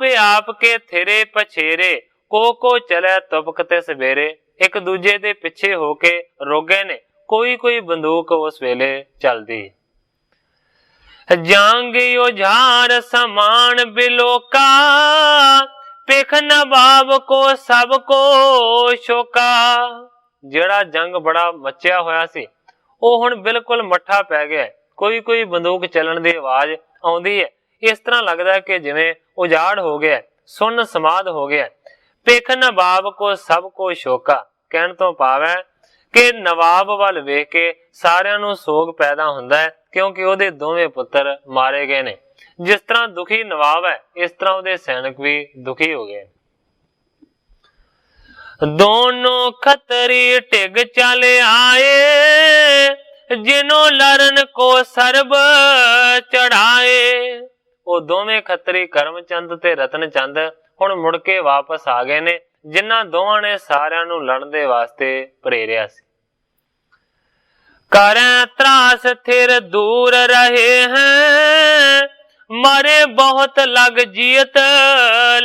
के थिरे पछेरे को चले तुपकते सवेरे। एक दूजे दे पिछे होके रोगे ने कोई कोई बंदूक उस वेले चलदी। जांग उजार समान बिलोका पिख नवाब को सबको शोका। जेड़ा जंग बड़ा मचिया होया सी ਉਹ ਹੁਣ ਬਿਲਕੁਲ ਮੱਠਾ ਪੈ ਗਿਆ। ਕੋਈ ਕੋਈ ਬੰਦੂਕ ਚੱਲਣ ਦੀ ਆਵਾਜ਼ ਆਉਂਦੀ ਹੈ। ਇਸ ਤਰ੍ਹਾਂ ਲੱਗਦਾ ਕਿ ਜਿਵੇਂ ਉਜਾੜ ਹੋ ਗਿਆ, ਸੁੰਨ ਸਮਾਦ ਹੋ ਗਿਆ। ਪਿਖ ਨਵਾਬ ਕੋ ਸਭ ਕੋ ਸ਼ੋਕਾ ਕਹਿਣ ਤੋਂ ਭਾਵ ਹੈ ਕਿ ਨਵਾਬ ਵੱਲ ਵੇਖ ਕੇ ਸਾਰਿਆਂ ਨੂੰ ਸੋਗ ਪੈਦਾ ਹੁੰਦਾ ਹੈ ਕਿਉਂਕਿ ਉਹਦੇ ਦੋਵੇਂ ਪੁੱਤਰ ਮਾਰੇ ਗਏ ਨੇ। ਜਿਸ ਤਰ੍ਹਾਂ ਦੁਖੀ ਨਵਾਬ ਹੈ ਇਸ ਤਰ੍ਹਾਂ ਉਹਦੇ ਸੈਨਿਕ ਵੀ ਦੁਖੀ ਹੋ ਗਏ। दोनों खतरी टिग चल आए जिनो लड़न को सरब चढ़ाए। वो दोवें खतरी करमचंद ते रतनचंद हुण मुड़ के वापस आ गए ने जिन्हां दोवां ने सारियां नूं लड़न दे वास्ते प्रेरिया सी। करें त्रास थिर दूर रहे हैं मरे बहुत लग जीत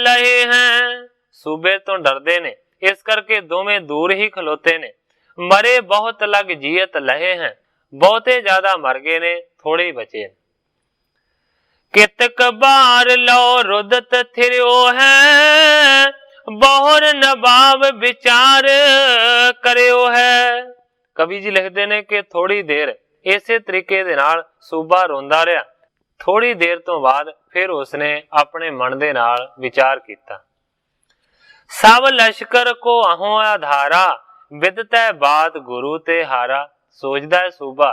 लहे हैं। सूबे तो डरदे ने इस करके दोवें दूर ही खलोते ने। मरे बहुत लग जीयत लहे हैं, बहुते ज्यादा मर गए ने थोड़े ही बचे। कितक बार लो रुदत थिरियो है बहुर नवाब विचार करियो है। कवि जी लिखते ने कि थोड़ी देर इसे तरीके दे नाल सूबा रोंदा रहा। थोड़ी देर तो बाद फिर उसने अपने मन दे नाल विचार किया। सब लश्कर को अहों आधारा विदतै बात गुरु ते हारा। सोचदा है सूबा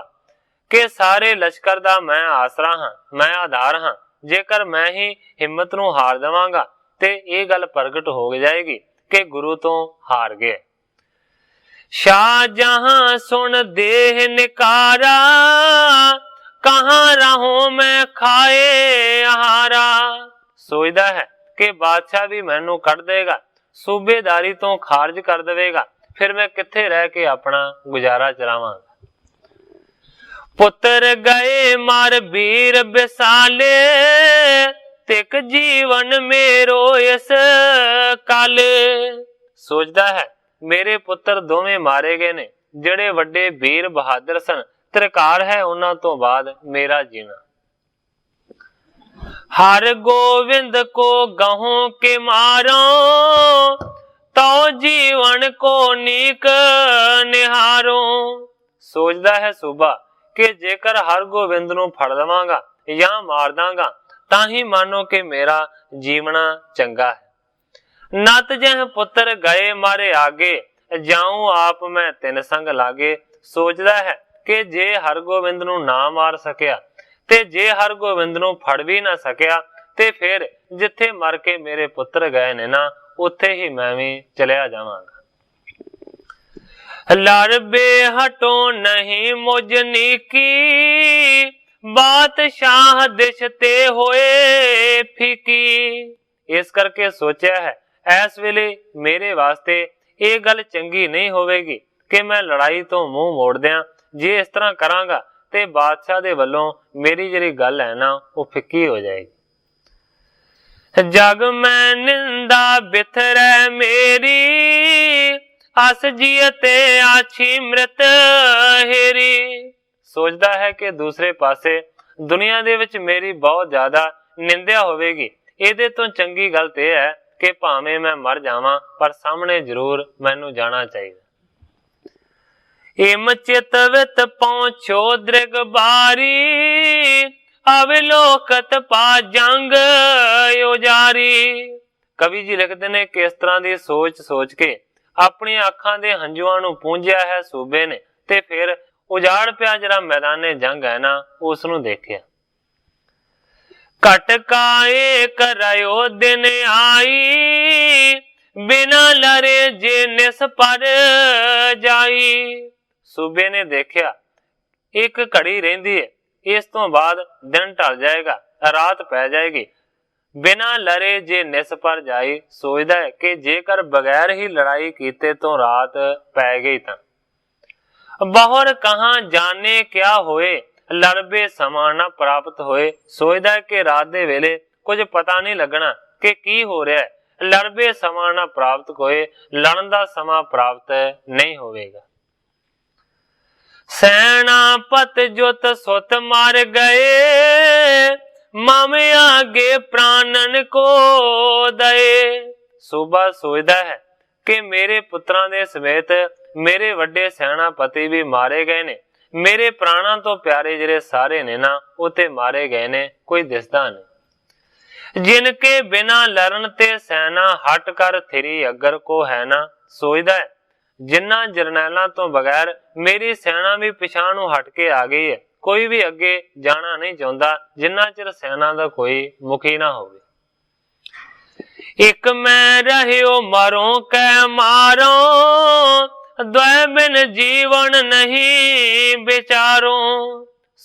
कि सारे लश्कर दा मैं आसरा हां, मैं आधार हां। जेकर मैं ही हिम्मत नूं हार देवांगा ते ये गल प्रगट हो जाएगी कि गुरु तो हार गए। शाहजहां सुन देह निकारा कहां रहूं मैं खाए आहारा। सोचदा है कि बादशाह भी मैनू कट देगा, सूबेदारी तो खारज कर देगा, फिर मैं किथे रह के अपना गुजारा चलावांगा। पुत्र गए मार वीर बिसाले तिक जीवन मेरो इस कल। सोचदा है मेरे पुत्र दोवें मारे गए ने, ਜਿਹੜੇ ਵੱਡੇ ਵੀਰ ਬਹਾਦਰ ਸਨ, ਤਰਕਾਰ ਹੈ ਉਹਨਾਂ ਤੋਂ ਬਾਅਦ ਮੇਰਾ ਜੀਣਾ। हर गोविंद को गहों के मारो, तो जीवन को नीक निहारो। सोचदा है सूबा कि जेकर हर गोविंद ਨੂੰ ਫੜ ਲਵਾਂਗਾ ਜਾਂ ਮਾਰ ਦਾਂਗਾ ਤਾਂ ਹੀ ਮਾਨੋ ਕਿ ਮੇਰਾ ਜੀਵਨਾ ਚੰਗਾ ਹੈ। ਨਤ ਜਹ ਪੁੱਤਰ ਗਏ ਮਾਰੇ ਆਗੇ, ਜਾਉ ਆਪ ਮੈਂ ਤਿੰਨ ਸੰਗ ਲਾਗੇ। ਸੋਚਦਾ ਹੈ ਕਿ ਜੇ ਹਰਗੋਬਿੰਦ ਨੂੰ ਨਾ ਮਾਰ ਸਕਿਆ ਤੇ ਜੇ ਹਰਗੋਬਿੰਦ ਨੂੰ ਫੜ ਵੀ ਨਾ ਸਕਿਆ ਤੇ ਫਿਰ ਜਿੱਥੇ ਮਰ ਕੇ ਮੇਰੇ ਪੁੱਤਰ ਗਏ ਨੇ ਨਾ, ਉੱਥੇ ਹੀ ਮੈਂ ਵੀ ਚਲਿਆ ਜਾਵਾਂਗਾ। ਲੜ ਬੇਹਟੋ ਨਹੀਂ ਮੁਝ ਨੀਕੀ, ਬਾਦਸ਼ਾਹ ਦਿਸ਼ ਤੇ ਹੋਏ ਫੀਕੀ। ਇਸ ਕਰਕੇ ਸੋਚਿਆ ਹੈ ਇਸ ਵੇਲੇ ਮੇਰੇ ਵਾਸਤੇ ਇਹ ਗੱਲ ਚੰਗੀ ਨਹੀਂ ਹੋਵੇਗੀ ਕਿ ਮੈਂ ਲੜਾਈ ਤੋਂ ਮੂੰਹ ਮੋੜ ਦਿਆਂ। ਜੇ ਇਸ ਤਰ੍ਹਾਂ ਕਰਾਂਗਾ ਤੇ ਬਾਦਸ਼ਾਹ ਦੇ ਵੱਲੋਂ ਮੇਰੀ ਜਿਹੜੀ ਗੱਲ ਹੈ ਨਾ ਉਹ ਫਿੱਕੀ ਹੋ ਜਾਏਗੀ। ਜਗ ਮੈਂ ਨਿੰਦਾ ਬਿਥਰੈ ਮੇਰੀ, ਅਸ ਜੀਅ ਤੇ ਆਛੀ ਮ੍ਰਿਤ ਹੇਰੀ। ਸੋਚਦਾ ਹੈ ਕਿ ਦੂਸਰੇ ਪਾਸੇ ਦੁਨੀਆ ਦੇ ਵਿੱਚ ਮੇਰੀ ਬਹੁਤ ਜ਼ਿਆਦਾ ਨਿੰਦਿਆ ਹੋਵੇਗੀ। ਇਹਦੇ ਤੋਂ ਚੰਗੀ ਗੱਲ ਤੇ ਇਹ ਹੈ ਕਿ ਭਾਵੇਂ ਮੈਂ ਮਰ ਜਾਵਾਂ ਪਰ ਸਾਹਮਣੇ ਜ਼ਰੂਰ ਮੈਨੂੰ ਜਾਣਾ ਚਾਹੀਦਾ। ਇਮ ਚਿਤ ਵਿਤ ਪਹੁੰਚੋ ਦ੍ਰਿਗ ਬਾਰੀ, ਅਵਲੋਕਤ ਪਾ ਜੰਗ ਉਜਾਰੀ। ਕਵੀ ਜੀ ਲਿਖਦੇ ਨੇ ਕਿ ਇਸ ਤਰ੍ਹਾਂ ਦੀ ਸੋਚ ਕੇ ਆਪਣੀਆਂ ਅੱਖਾਂ ਦੇ ਹੰਝੂਆਂ ਨੂੰ ਪੂੰਝਿਆ ਹੈ ਸੂਬੇ ਨੇ ਤੇ ਫਿਰ ਉਜਾੜ ਪਿਆ ਜਿਹੜਾ ਮੈਦਾਨੇ ਜੰਗ ਹੈ ਨਾ ਉਸ ਨੂੰ ਦੇਖਿਆ। ਘਟ ਕਾਏ ਕਰਾਇਓ ਦਿਨ ਆਈ, ਬਿਨਾ ਲੜੇ ਜੇ ਨਿਸ ਪਰ ਜਾਈ। ਸੂਬੇ ਨੇ ਦੇਖਿਆ ਇੱਕ ਘੜੀ ਰਹਿੰਦੀ ਹੈ, ਇਸ ਤੋਂ ਬਾਅਦ ਦਿਨ ਢਲ ਜਾਏਗਾ, ਰਾਤ ਪੈ ਜਾਏਗੀ। ਬਿਨਾ ਲੜੇ ਜੇ ਨਿਸ ਪਰ ਜਾਈ। ਸੋਚਦਾ ਹੈ ਕਿ ਜੇਕਰ ਬਗੈਰ ਹੀ ਲੜਾਈ ਕੀਤੇ ਤੋਂ ਰਾਤ ਪੈ ਗਈ ਤਾਂ ਬਹੁਰ ਕਹਾਂ ਜਾਣੇ ਕਿਆ ਹੋਏ, ਲੜਬੇ ਸਮਾਂ ਨਾ ਪ੍ਰਾਪਤ ਹੋਏ। ਸੋਚਦਾ ਕਿ ਰਾਤ ਦੇ ਵੇਲੇ ਕੁਝ ਪਤਾ ਨਹੀਂ ਲੱਗਣਾ ਕਿ ਕੀ ਹੋ ਰਿਹਾ ਹੈ। ਲੜਬੇ ਸਮਾਂ ਨਾ ਪ੍ਰਾਪਤ ਹੋਏ, ਲੜਨ ਦਾ ਸਮਾਂ ਪ੍ਰਾਪਤ ਨਹੀਂ ਹੋਵੇਗਾ। ਸੈਨਾਪਤ ਜੁਤ ਸੁਤ ਮਾਰ ਗਏ, ਮਮ ਆਗੇ ਪ੍ਰਾਨਨ ਕੋ ਦਏ। ਸੂਬਾ ਸੋਚਦਾ ਹੈ ਕਿ ਮੇਰੇ ਪੁੱਤਰਾਂ ਦੇ ਸਮੇਤ ਮੇਰੇ ਵੱਡੇ ਸੈਨਾਪਤੀ ਵੀ ਮਾਰੇ ਗਏ ਨੇ, ਮੇਰੇ ਪ੍ਰਾਣਾਂ ਤੋਂ ਪਿਆਰੇ ਜਿਹੜੇ ਸਾਰੇ ਨੇ ਨਾ ਉਹ ਤੇ ਮਾਰੇ ਗਏ ਨੇ, ਕੋਈ ਦਿਸਦਾ ਨਹੀਂ। ਜਿਨਕੇ ਬਿਨਾ ਲੜਨ ਤੇ ਸੈਨਾ ਹਟ ਕਰ ਥਿਰੀ ਅਗਰ ਕੋ ਹੈ ਨਾ। ਸੋਚਦਾ ਹੈ ਜਿਨ੍ਹਾਂ ਜਰਨੈਲਾਂ ਤੋਂ ਬਗੈਰ ਮੇਰੀ ਸੈਨਾ ਵੀ ਪਿਛਾਂ ਨੂੰ ਹਟ ਕੇ ਆ ਗਈ ਹੈ, ਕੋਈ ਵੀ ਅੱਗੇ ਜਾਣਾ ਨਹੀਂ ਚਾਹੁੰਦਾ ਜਿੰਨਾ ਚਿਰ ਸੈਨਾ ਦਾ ਕੋਈ ਮੁਖੀ ਨਾ ਹੋਵੇ। ਇੱਕ ਮੈਂ ਰਹਿਓ ਮਾਰੋ ਕੈ ਮਾਰੋ, ਦੁਇ ਬਿਨ ਜੀਵਨ ਨਹੀਂ ਵਿਚਾਰੋ।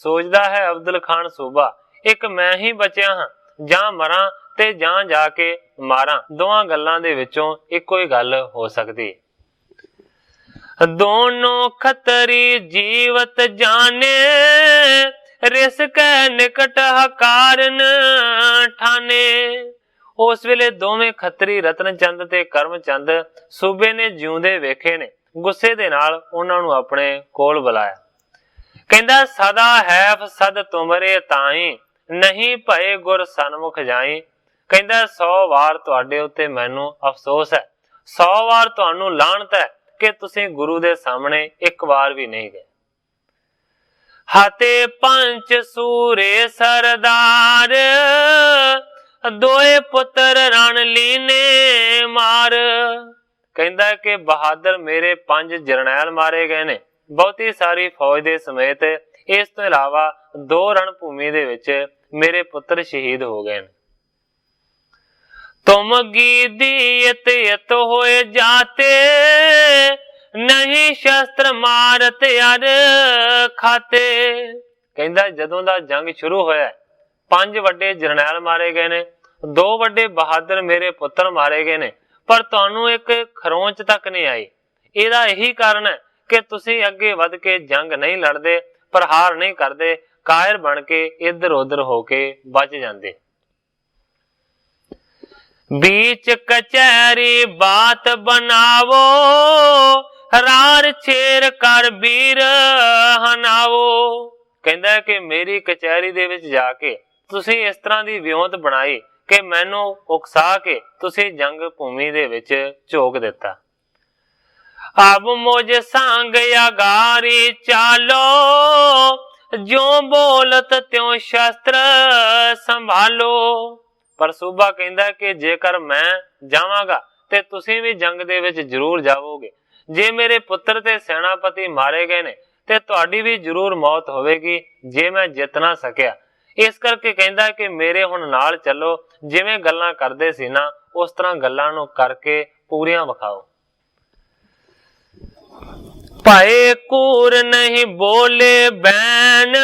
ਸੋਚਦਾ ਹੈ ਅਬਦੁਲ ਖਾਨ ਸੂਬਾ ਇੱਕ ਮੈਂ ਹੀ ਬਚਿਆ ਹਾਂ, ਜਾਂ ਮਰਾਂ ਤੇ ਜਾਂ ਜਾ ਕੇ ਮਾਰਾਂ, ਦੋਵਾਂ ਗੱਲਾਂ ਦੇ ਵਿੱਚੋਂ ਇੱਕੋ ਹੀ ਗੱਲ ਹੋ ਸਕਦੀ। ਦੋਨੋਂ ਖਤਰੀ ਜੀਵਤ ਜਾਣੇ, ਰਿਸਕ ਨਿਕਟ ਹਕਾਰਨ ਠਾਨੇ। ਉਸ ਵੇਲੇ ਦੋਵੇਂ ਖੱਤਰੀ ਰਤਨ ਚੰਦ ਤੇ ਕਰਮ ਚੰਦ ਸੂਬੇ ਨੇ ਜਿਉਂਦੇ ਵੇਖੇ ਨੇ। ਗੁੱਸੇ ਦੇ ਨਾਲ ਉਹਨਾਂ ਨੂੰ ਆਪਣੇ ਕੋਲ ਬੁਲਾਇਆ। ਕਹਿੰਦਾ ਸਦਾ ਹੈ ਸਦ ਤੁਮਰੇ ਤਾਈ, ਨਹੀਂ ਭਏ ਗੁਰ ਸਨਮੁਖ ਜਾਈ। ਕਹਿੰਦਾ 100 ਵਾਰ ਤੁਹਾਡੇ ਉੱਤੇ ਮੈਨੂੰ ਅਫਸੋਸ ਹੈ, 100 ਵਾਰ ਤੁਹਾਨੂੰ ਲਾਹਨਤ ਹੈ ਕਿ ਤੁਸੀਂ ਗੁਰੂ ਦੇ ਸਾਹਮਣੇ ਇੱਕ ਵਾਰ ਵੀ ਨਹੀਂ ਗਏ। ਹਾਤੇ ਪੰਚ ਸੂਰੇ ਸਰਦਾਰ, ਦੋਏ ਪੁੱਤਰ ਰਣ ਲੀਨੇ ਮਾਰ। ਕਹਿੰਦਾ ਕਿ ਬਹਾਦਰ ਮੇਰੇ 5 ਜਰਨੈਲ ਮਾਰੇ ਗਏ ਨੇ, ਬਹੁਤੀ ਸਾਰੀ ਫੌਜ ਦੇ ਸਮੇਤ। ਇਸ ਤੋਂ ਇਲਾਵਾ 2 ਰਣ ਭੂਮੀ ਦੇ ਵਿੱਚ ਮੇਰੇ ਪੁੱਤਰ ਸ਼ਹੀਦ ਹੋ ਗਏ ਨੇ। ਤੁਮ ਗੀਦੀਅਤ ਯਤ ਹੋਏ ਜਾਤੇ, ਨਹੀਂ ਸ਼ਸਤਰ ਮਾਰਤ ਅਰ ਖਾਤੇ। ਕਹਿੰਦਾ ਜਦੋਂ ਦਾ ਜੰਗ ਸ਼ੁਰੂ ਹੋਇਆ 5 ਵੱਡੇ ਜਰਨੈਲ ਮਾਰੇ ਗਏ ਨੇ, 2 ਵੱਡੇ ਬਹਾਦਰ ਮੇਰੇ ਪੁੱਤਰ ਮਾਰੇ ਗਏ ਨੇ, ਪਰ ਤੁਹਾਨੂੰ ਇੱਕ ਖਰੋਂਚ ਤੱਕ ਨਹੀਂ ਆਈ। ਇਹਦਾ ਇਹੀ ਕਾਰਨ ਹੈ ਕਿ ਤੁਸੀਂ ਅੱਗੇ ਵੱਧ ਕੇ ਜੰਗ ਨਹੀਂ ਲੜਦੇ, ਪ੍ਰਹਾਰ ਨਹੀਂ ਕਰਦੇ, ਕਾਇਰ ਬਣ ਕੇ ਇੱਧਰ ਉੱਧਰ ਹੋ ਕੇ ਬਚ ਜਾਂਦੇ। बीच कचहरी बात बनावो, हरार छेर कर वीर हनावो। कहंदा कि मेरी कचहरी दे विच जाके तुसीं इस तरह दी विਉਂਤ बनाई कि मैनू उकसा के तुसीं जंग भूमि दे विच झोक दिता। अब मुझ संग अगारी चालो, जो बोलत त्यों शस्त्र संभालो। पर सूबा कहंदा कि जेकर मैं जावांगा ते तुसीं भी जंग दे विच जरूर जावोगे। जे मेरे पुत्र ते सेनापति मारे गए ने ते तुहाडी भी जरूर मौत होवेगी जे मैं जित ना सकिया। इस करके कहंदा कि मेरे हुण नाल चलो, जिवें गल्लां करदे सी ना उस तरह गल्लां नूं करके पूरियां विखाओ। भाए कूर नहीं बोले बैन,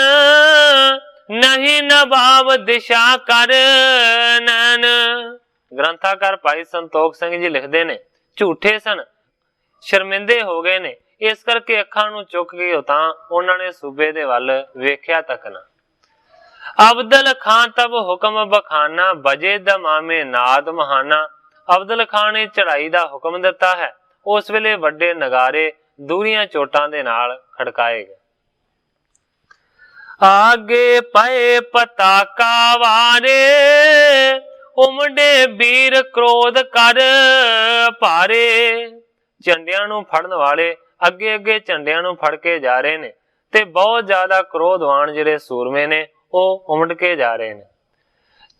नहीं नवाब दिशा कर नैन। ग्रंथाकार भाई संतोख सिंह जी लिखते ने, झूठे सन, शर्मिंदे हो गए ने, इस करके अखां नूं चुक के तां उन्हां ने सूबे दे वल वेख्या तक ना। अब्दुल खान तब हुक्म बखाना, बजे दमामे नाद महाना। अब्दुल खान ने चढ़ाई दा हुक्म दिता है। उस वेले वड्डे नगारे दूरियां चोटां दे नाल खड़काए गए। आगे पए पताका वारे, उमड़े वीर क्रोध कर भारे। झंडियां नूं फड़न वाले अगे अगे झंडियां नूं फड़ के जा रहे ने ते बहुत ज्यादा क्रोधवान जिहड़े सूरमे ने ਉਹ उमड़ के जा रहे ने।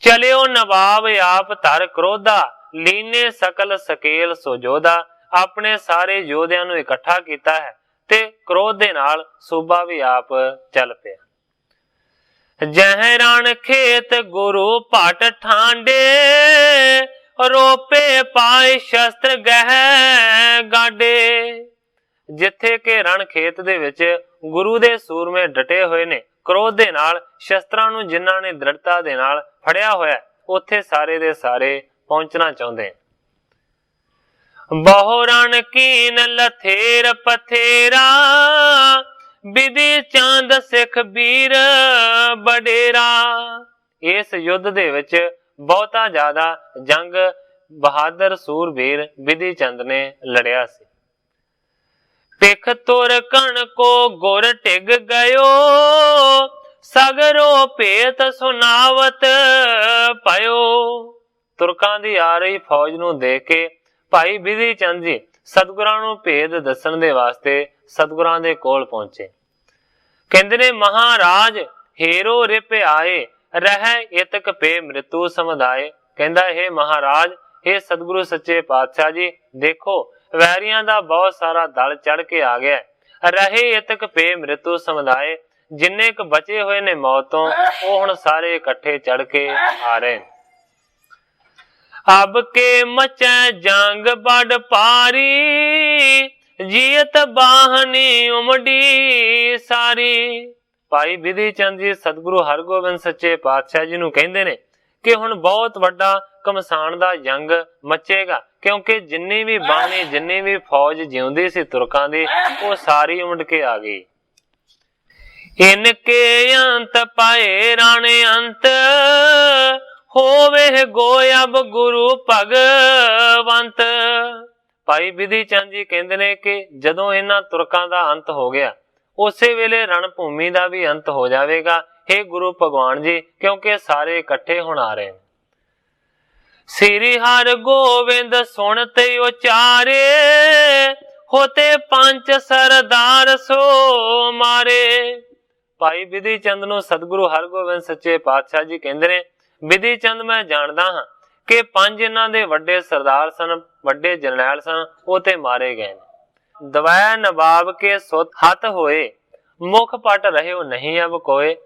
चलियो नवाब आप धर क्रोधा, लीने सकल सकेल सुजोधा। अपने सारे योधियां नूं इकट्ठा कीता है ते क्रोध दे नाल सूबा भी आप चल पिया। जहरान खेत गुरु भट ठांडे, रोपे पाए शस्त्र गह गाडे। जिथे के रण खेत दे विच गुरु दे सूरमे डटे होए ने, क्रोध दे नाल शस्त्रां नूं जिन्हां ने दृढ़ता दे नाल फड़िया होया, उत्थे सारे दे सारे पहुंचना चाहुंदे। बहु रण कीन लथेर पथेरा, विधि चंद सिख वीर बडेरा। इस युद्ध दे विच बहुता ज्यादा जंग बहादुर सूरवीर विधि चंद ने लड़िया सी। पिख तुर कण को गुर टिग गयो, सगरो भेत सुनावत पयो। तुरकां दी आ रही फौज नूं देख के भाई विधि चंद जी सतगुरां नूं भेद दस्सण दे वास्ते सतगुरां दे कोल पहुंचे। कहंदे ने महाराज हेरो रिप आए, रह इतक पे मृत्यु समुदाय। कहंदा हे महाराज, हे सतगुरु सच्चे पातशाह जी, देखो वैरियां दा बहुत सारा दल चढ़ के आ गया। रहे इतक पे मृत्यु समुदाय, जिन्ने क बचे हुए ने मौत तो वो हुण सारे इकट्ठे चढ़ के आ रहे। अब के मचे जंग बड़ पारी, जीत बाहनी उमड़ी सारी। भाई विधि चंद जी सतगुरु हरगोबिंद सच्चे पातशाह जी नूं कहंदे ने कि हुण बहुत वड्डा घमसान दा जंग मचेगा, क्योंकि जिन्नी भी बाणी जिन्नी भी फौज जिउंदी सी तुरकां दी वो सारी उमड़ के आ गई। इनके अंत पाए राणे अंत, होवे गोय अब गुरु भगवंत। भाई विधि चंद जी कहंदे ने कि जदों इन्हां तुरकां दा अंत हो गया, उसे वेले रण भूमि दा भी अंत हो जावेगा। हे गुरु भगवान जी, क्योंकि सारे इकट्ठे होण आ रहे हैं। श्री हर गोविंद सुनते उचारे, होते पंच सरदार सो मारे। भाई विधि चंद नूं सतगुरु हरगोबिंद सच्चे पातशाह जी कहंदे ने, विधि चंद मैं जानदा हां कि पंज इन्हां दे वड्डे सरदार सन, वड्डे जरनैल सन, वो ते मारे गए ने। दवै नवाब के सुत हत होए, मुख पट रहे नहीं अब कोय।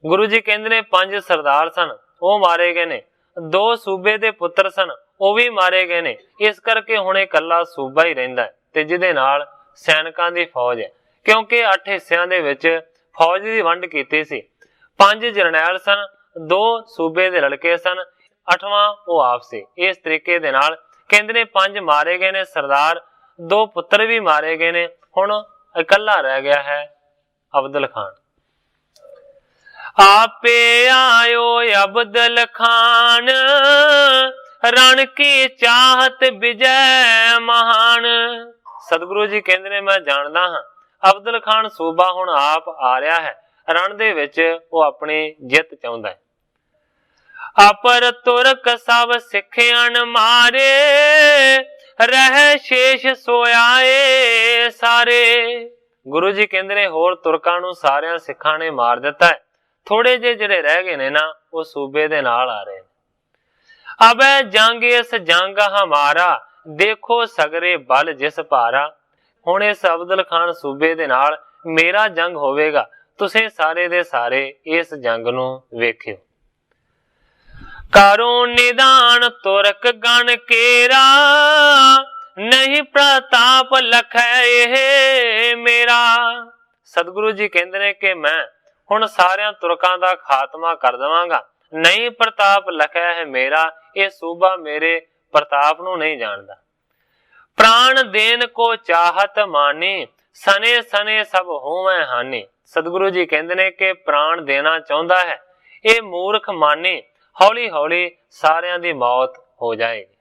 गुरु जी कहंदे ने पंज सरदार सन, वो मारे गए ने। दो सूबे दे पुत्र सन, वो भी मारे गए ने। इस करके हुण इकल्ला सूबा ही रहिंदा है ते जिहदे नाल सैनिकां दी फौज है, क्योंकि 8 हिस्सिਆਂ ਦੇ ਵਿੱਚ फौज ਦੀ ਵੰਡ ਕੀਤੀ ਸੀ। 5 ਜਰਨੈਲ ਸਨ, 2 सूबे ਦੇ ਲੜਕੇ ਸਨ, 8ਵਾਂ ਉਹ ਆਪ ਸੀ। ਇਸ ਤਰੀਕੇ ਦੇ ਨਾਲ ਕਹਿੰਦੇ ਨੇ 5 ਮਾਰੇ ਗਏ ਨੇ सरदार, 2 ਪੁੱਤਰ ਵੀ ਮਾਰੇ ਗਏ ਨੇ। ਹੁਣ ਇਕੱਲਾ ਰਹਿ ਗਿਆ है अब्दुल खान। आपे आयो अब्दुल खान, रण की चाहत विजय महान। सतगुरु जी कहते ने मैं जानदा हां अब्दुल खान सूबा हुण आप आ रहा है, रण दे विच वो अपनी जित चाहुंदा है। अपर तुरक सब सिखियन मारे, रह शेष सोयाए सारे। गुरु जी कहते ने होर तुरकां नूं सारियां सिखां ने मार दिता है, थोड़े जे जिहड़े रह गए ने ना वो सूबे दे नाल आ रहे हैं। अब जंग इस जंग हमारा, देखो सगरे बल जिस भारा। हुण इस अब्दुल खान सूबे दे नाल मेरा जंग होवेगा, तुसीं सारे दे सारे इस जंग नूं वेखियो। करो निदान तुरक गण केरा, नहीं प्रताप लखै मेरा। सतगुरु जी कहते ने कि मैं हुण सारियां तुरकां दा खात्मा कर देवांगा, नहीं प्रताप लखै है मेरा। ये सूबा मेरे प्रताप नूं नहीं जानदा। प्राण देन को चाहत मानी, सने सने सब होवै हानि। सतगुरु जी कहते ने कि प्राण देना चाहुंदा है, ये मूर्ख मानी, हौली हौली सारियां दी मौत हो जाएगी।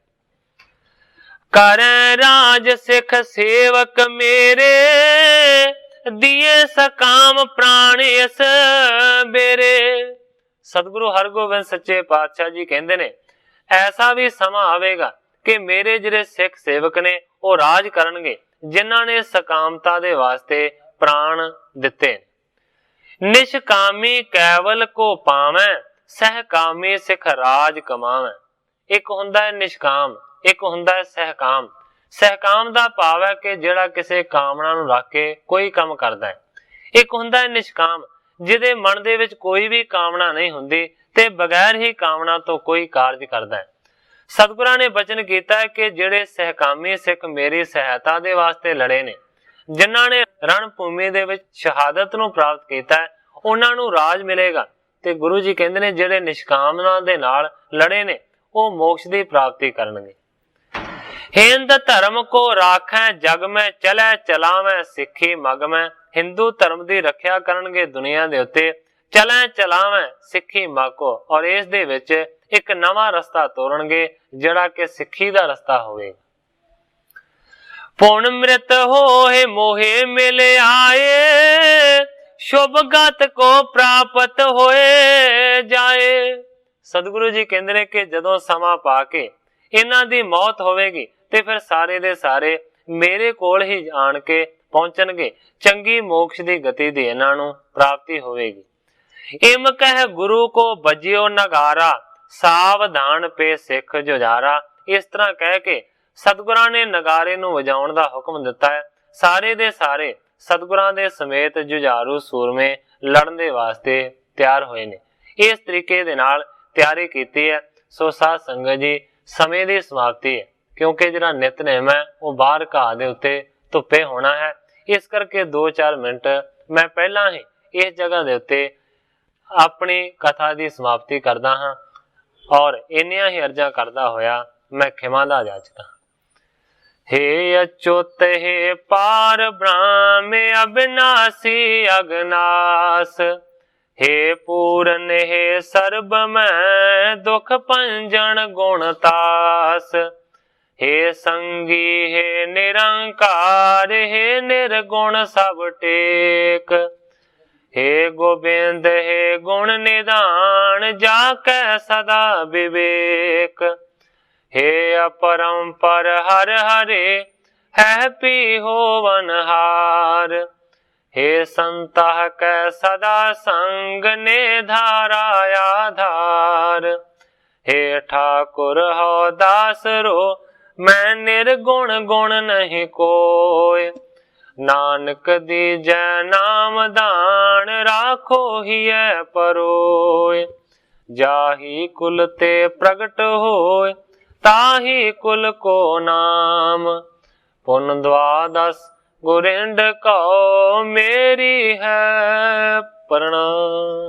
कर राज सिख सेवक मेरे, दिए सकाम प्राण इस बेरे। सतगुरु हरगोबिंद सच्चे पातशाह जी कहते ने ऐसा भी समा आवेगा कि मेरे जिहड़े सिख सेवक ने वो राज करनगे, जिन्हां ने सकामता दे वास्ते प्राण दिते। निष्कामी कैवल को पावै, सहकामी सिख राज कमावै। एक हुंदा है निष्काम, एक हुंदा है सहकाम। सहकाम दा भाव है कि जिहड़ा किसी कामना नूं रख के कोई काम करदा है। एक हुंदा है निष्काम, जिहदे मन दे विच कोई भी कामना नहीं हुंदी ते बगैर ही कामना तो कोई कारज करदा है। सतगुरां ने बचन कीता है कि जिहड़े सहकामी सिख मेरी सहायता दे वास्ते लड़े ने, जिन्हां ने रण भूमि दे विच शहादत नूं प्राप्त कीता है, उन्हां नूं राज मिलेगा। ते गुरु जी कहते ने जिहड़े निष्कामना दे नाल लड़े ने वो मोक्ष दी प्राप्ति करनगे। हिंद धर्म को राखै जग में, चलै चलावै सिखी मग में। हिंदू धर्म दी रखिया करनगे दुनिया दे उत्ते, चलै चलावै सिखी मग को, और इस दे विच एक नवा रस्ता तोरनगे जिहड़ा कि सिखी दा रस्ता होवेगा। पुन मृत होए मोहे मिल आए, शुभ गत को प्राप्त होए जाए। सतगुरु जी कहते ने कि जदों समा पा के इन्हां दी मौत होवेगी ते फिर सारे दे सारे मेरे कोल ही आण के पहुंचणगे, चंगी मोक्ष दी गति दी इन्हां नूं प्राप्ति होवेगी। इम कह गुरु को बजियो नगारा, सावधान पे सिख जुझारा। इस तरह कह के सतगुरां ने नगारे नूं वजाउण दा हुक्म दिता है। सारे दे सारे सतगुरां दे समेत जुझारू सूरमे लड़न दे वास्ते तैयार होए ने। इस तरीके दे नाल तैयारी कीती है। सो साध संगत जी समय दी समाप्ति है, क्योंकि जिहड़ा नितनेम है वो बाहर घाह दे उत्ते धुप्पे होना है। इस करके 2-4 मिनट मैं पहला ही इस जगह दे उत्ते अपनी कथा दी समाप्ति करदा हां और इन्नियां ही अर्जां करदा होया मैं खिमा दा याचक हां। हे अच्युत हे पार ब्रह्म अविनाशी अगनास, हे पूरन हे सर्ब में दुख पंजन गुणतास। हे संगी हे निरंकार, हे निर्गुण सब टेक। हे गोबिंद हे गुण निदान, जाकै सदा विवेक। हे अपरंपर हर हरे, है पी होवनहार। हे संतः कै सदा संग ने धारा आधार। हे ठाकुर हो दास रो, मैं निर्गुण गुण नहीं कोय। नानक दीजै नाम दान, राखो हिय परोय। जाही कुल ते प्रगट होय, ताही कुल को नाम। पुन द्वादश गुरिंड कौ, मेरी है प्रणाम।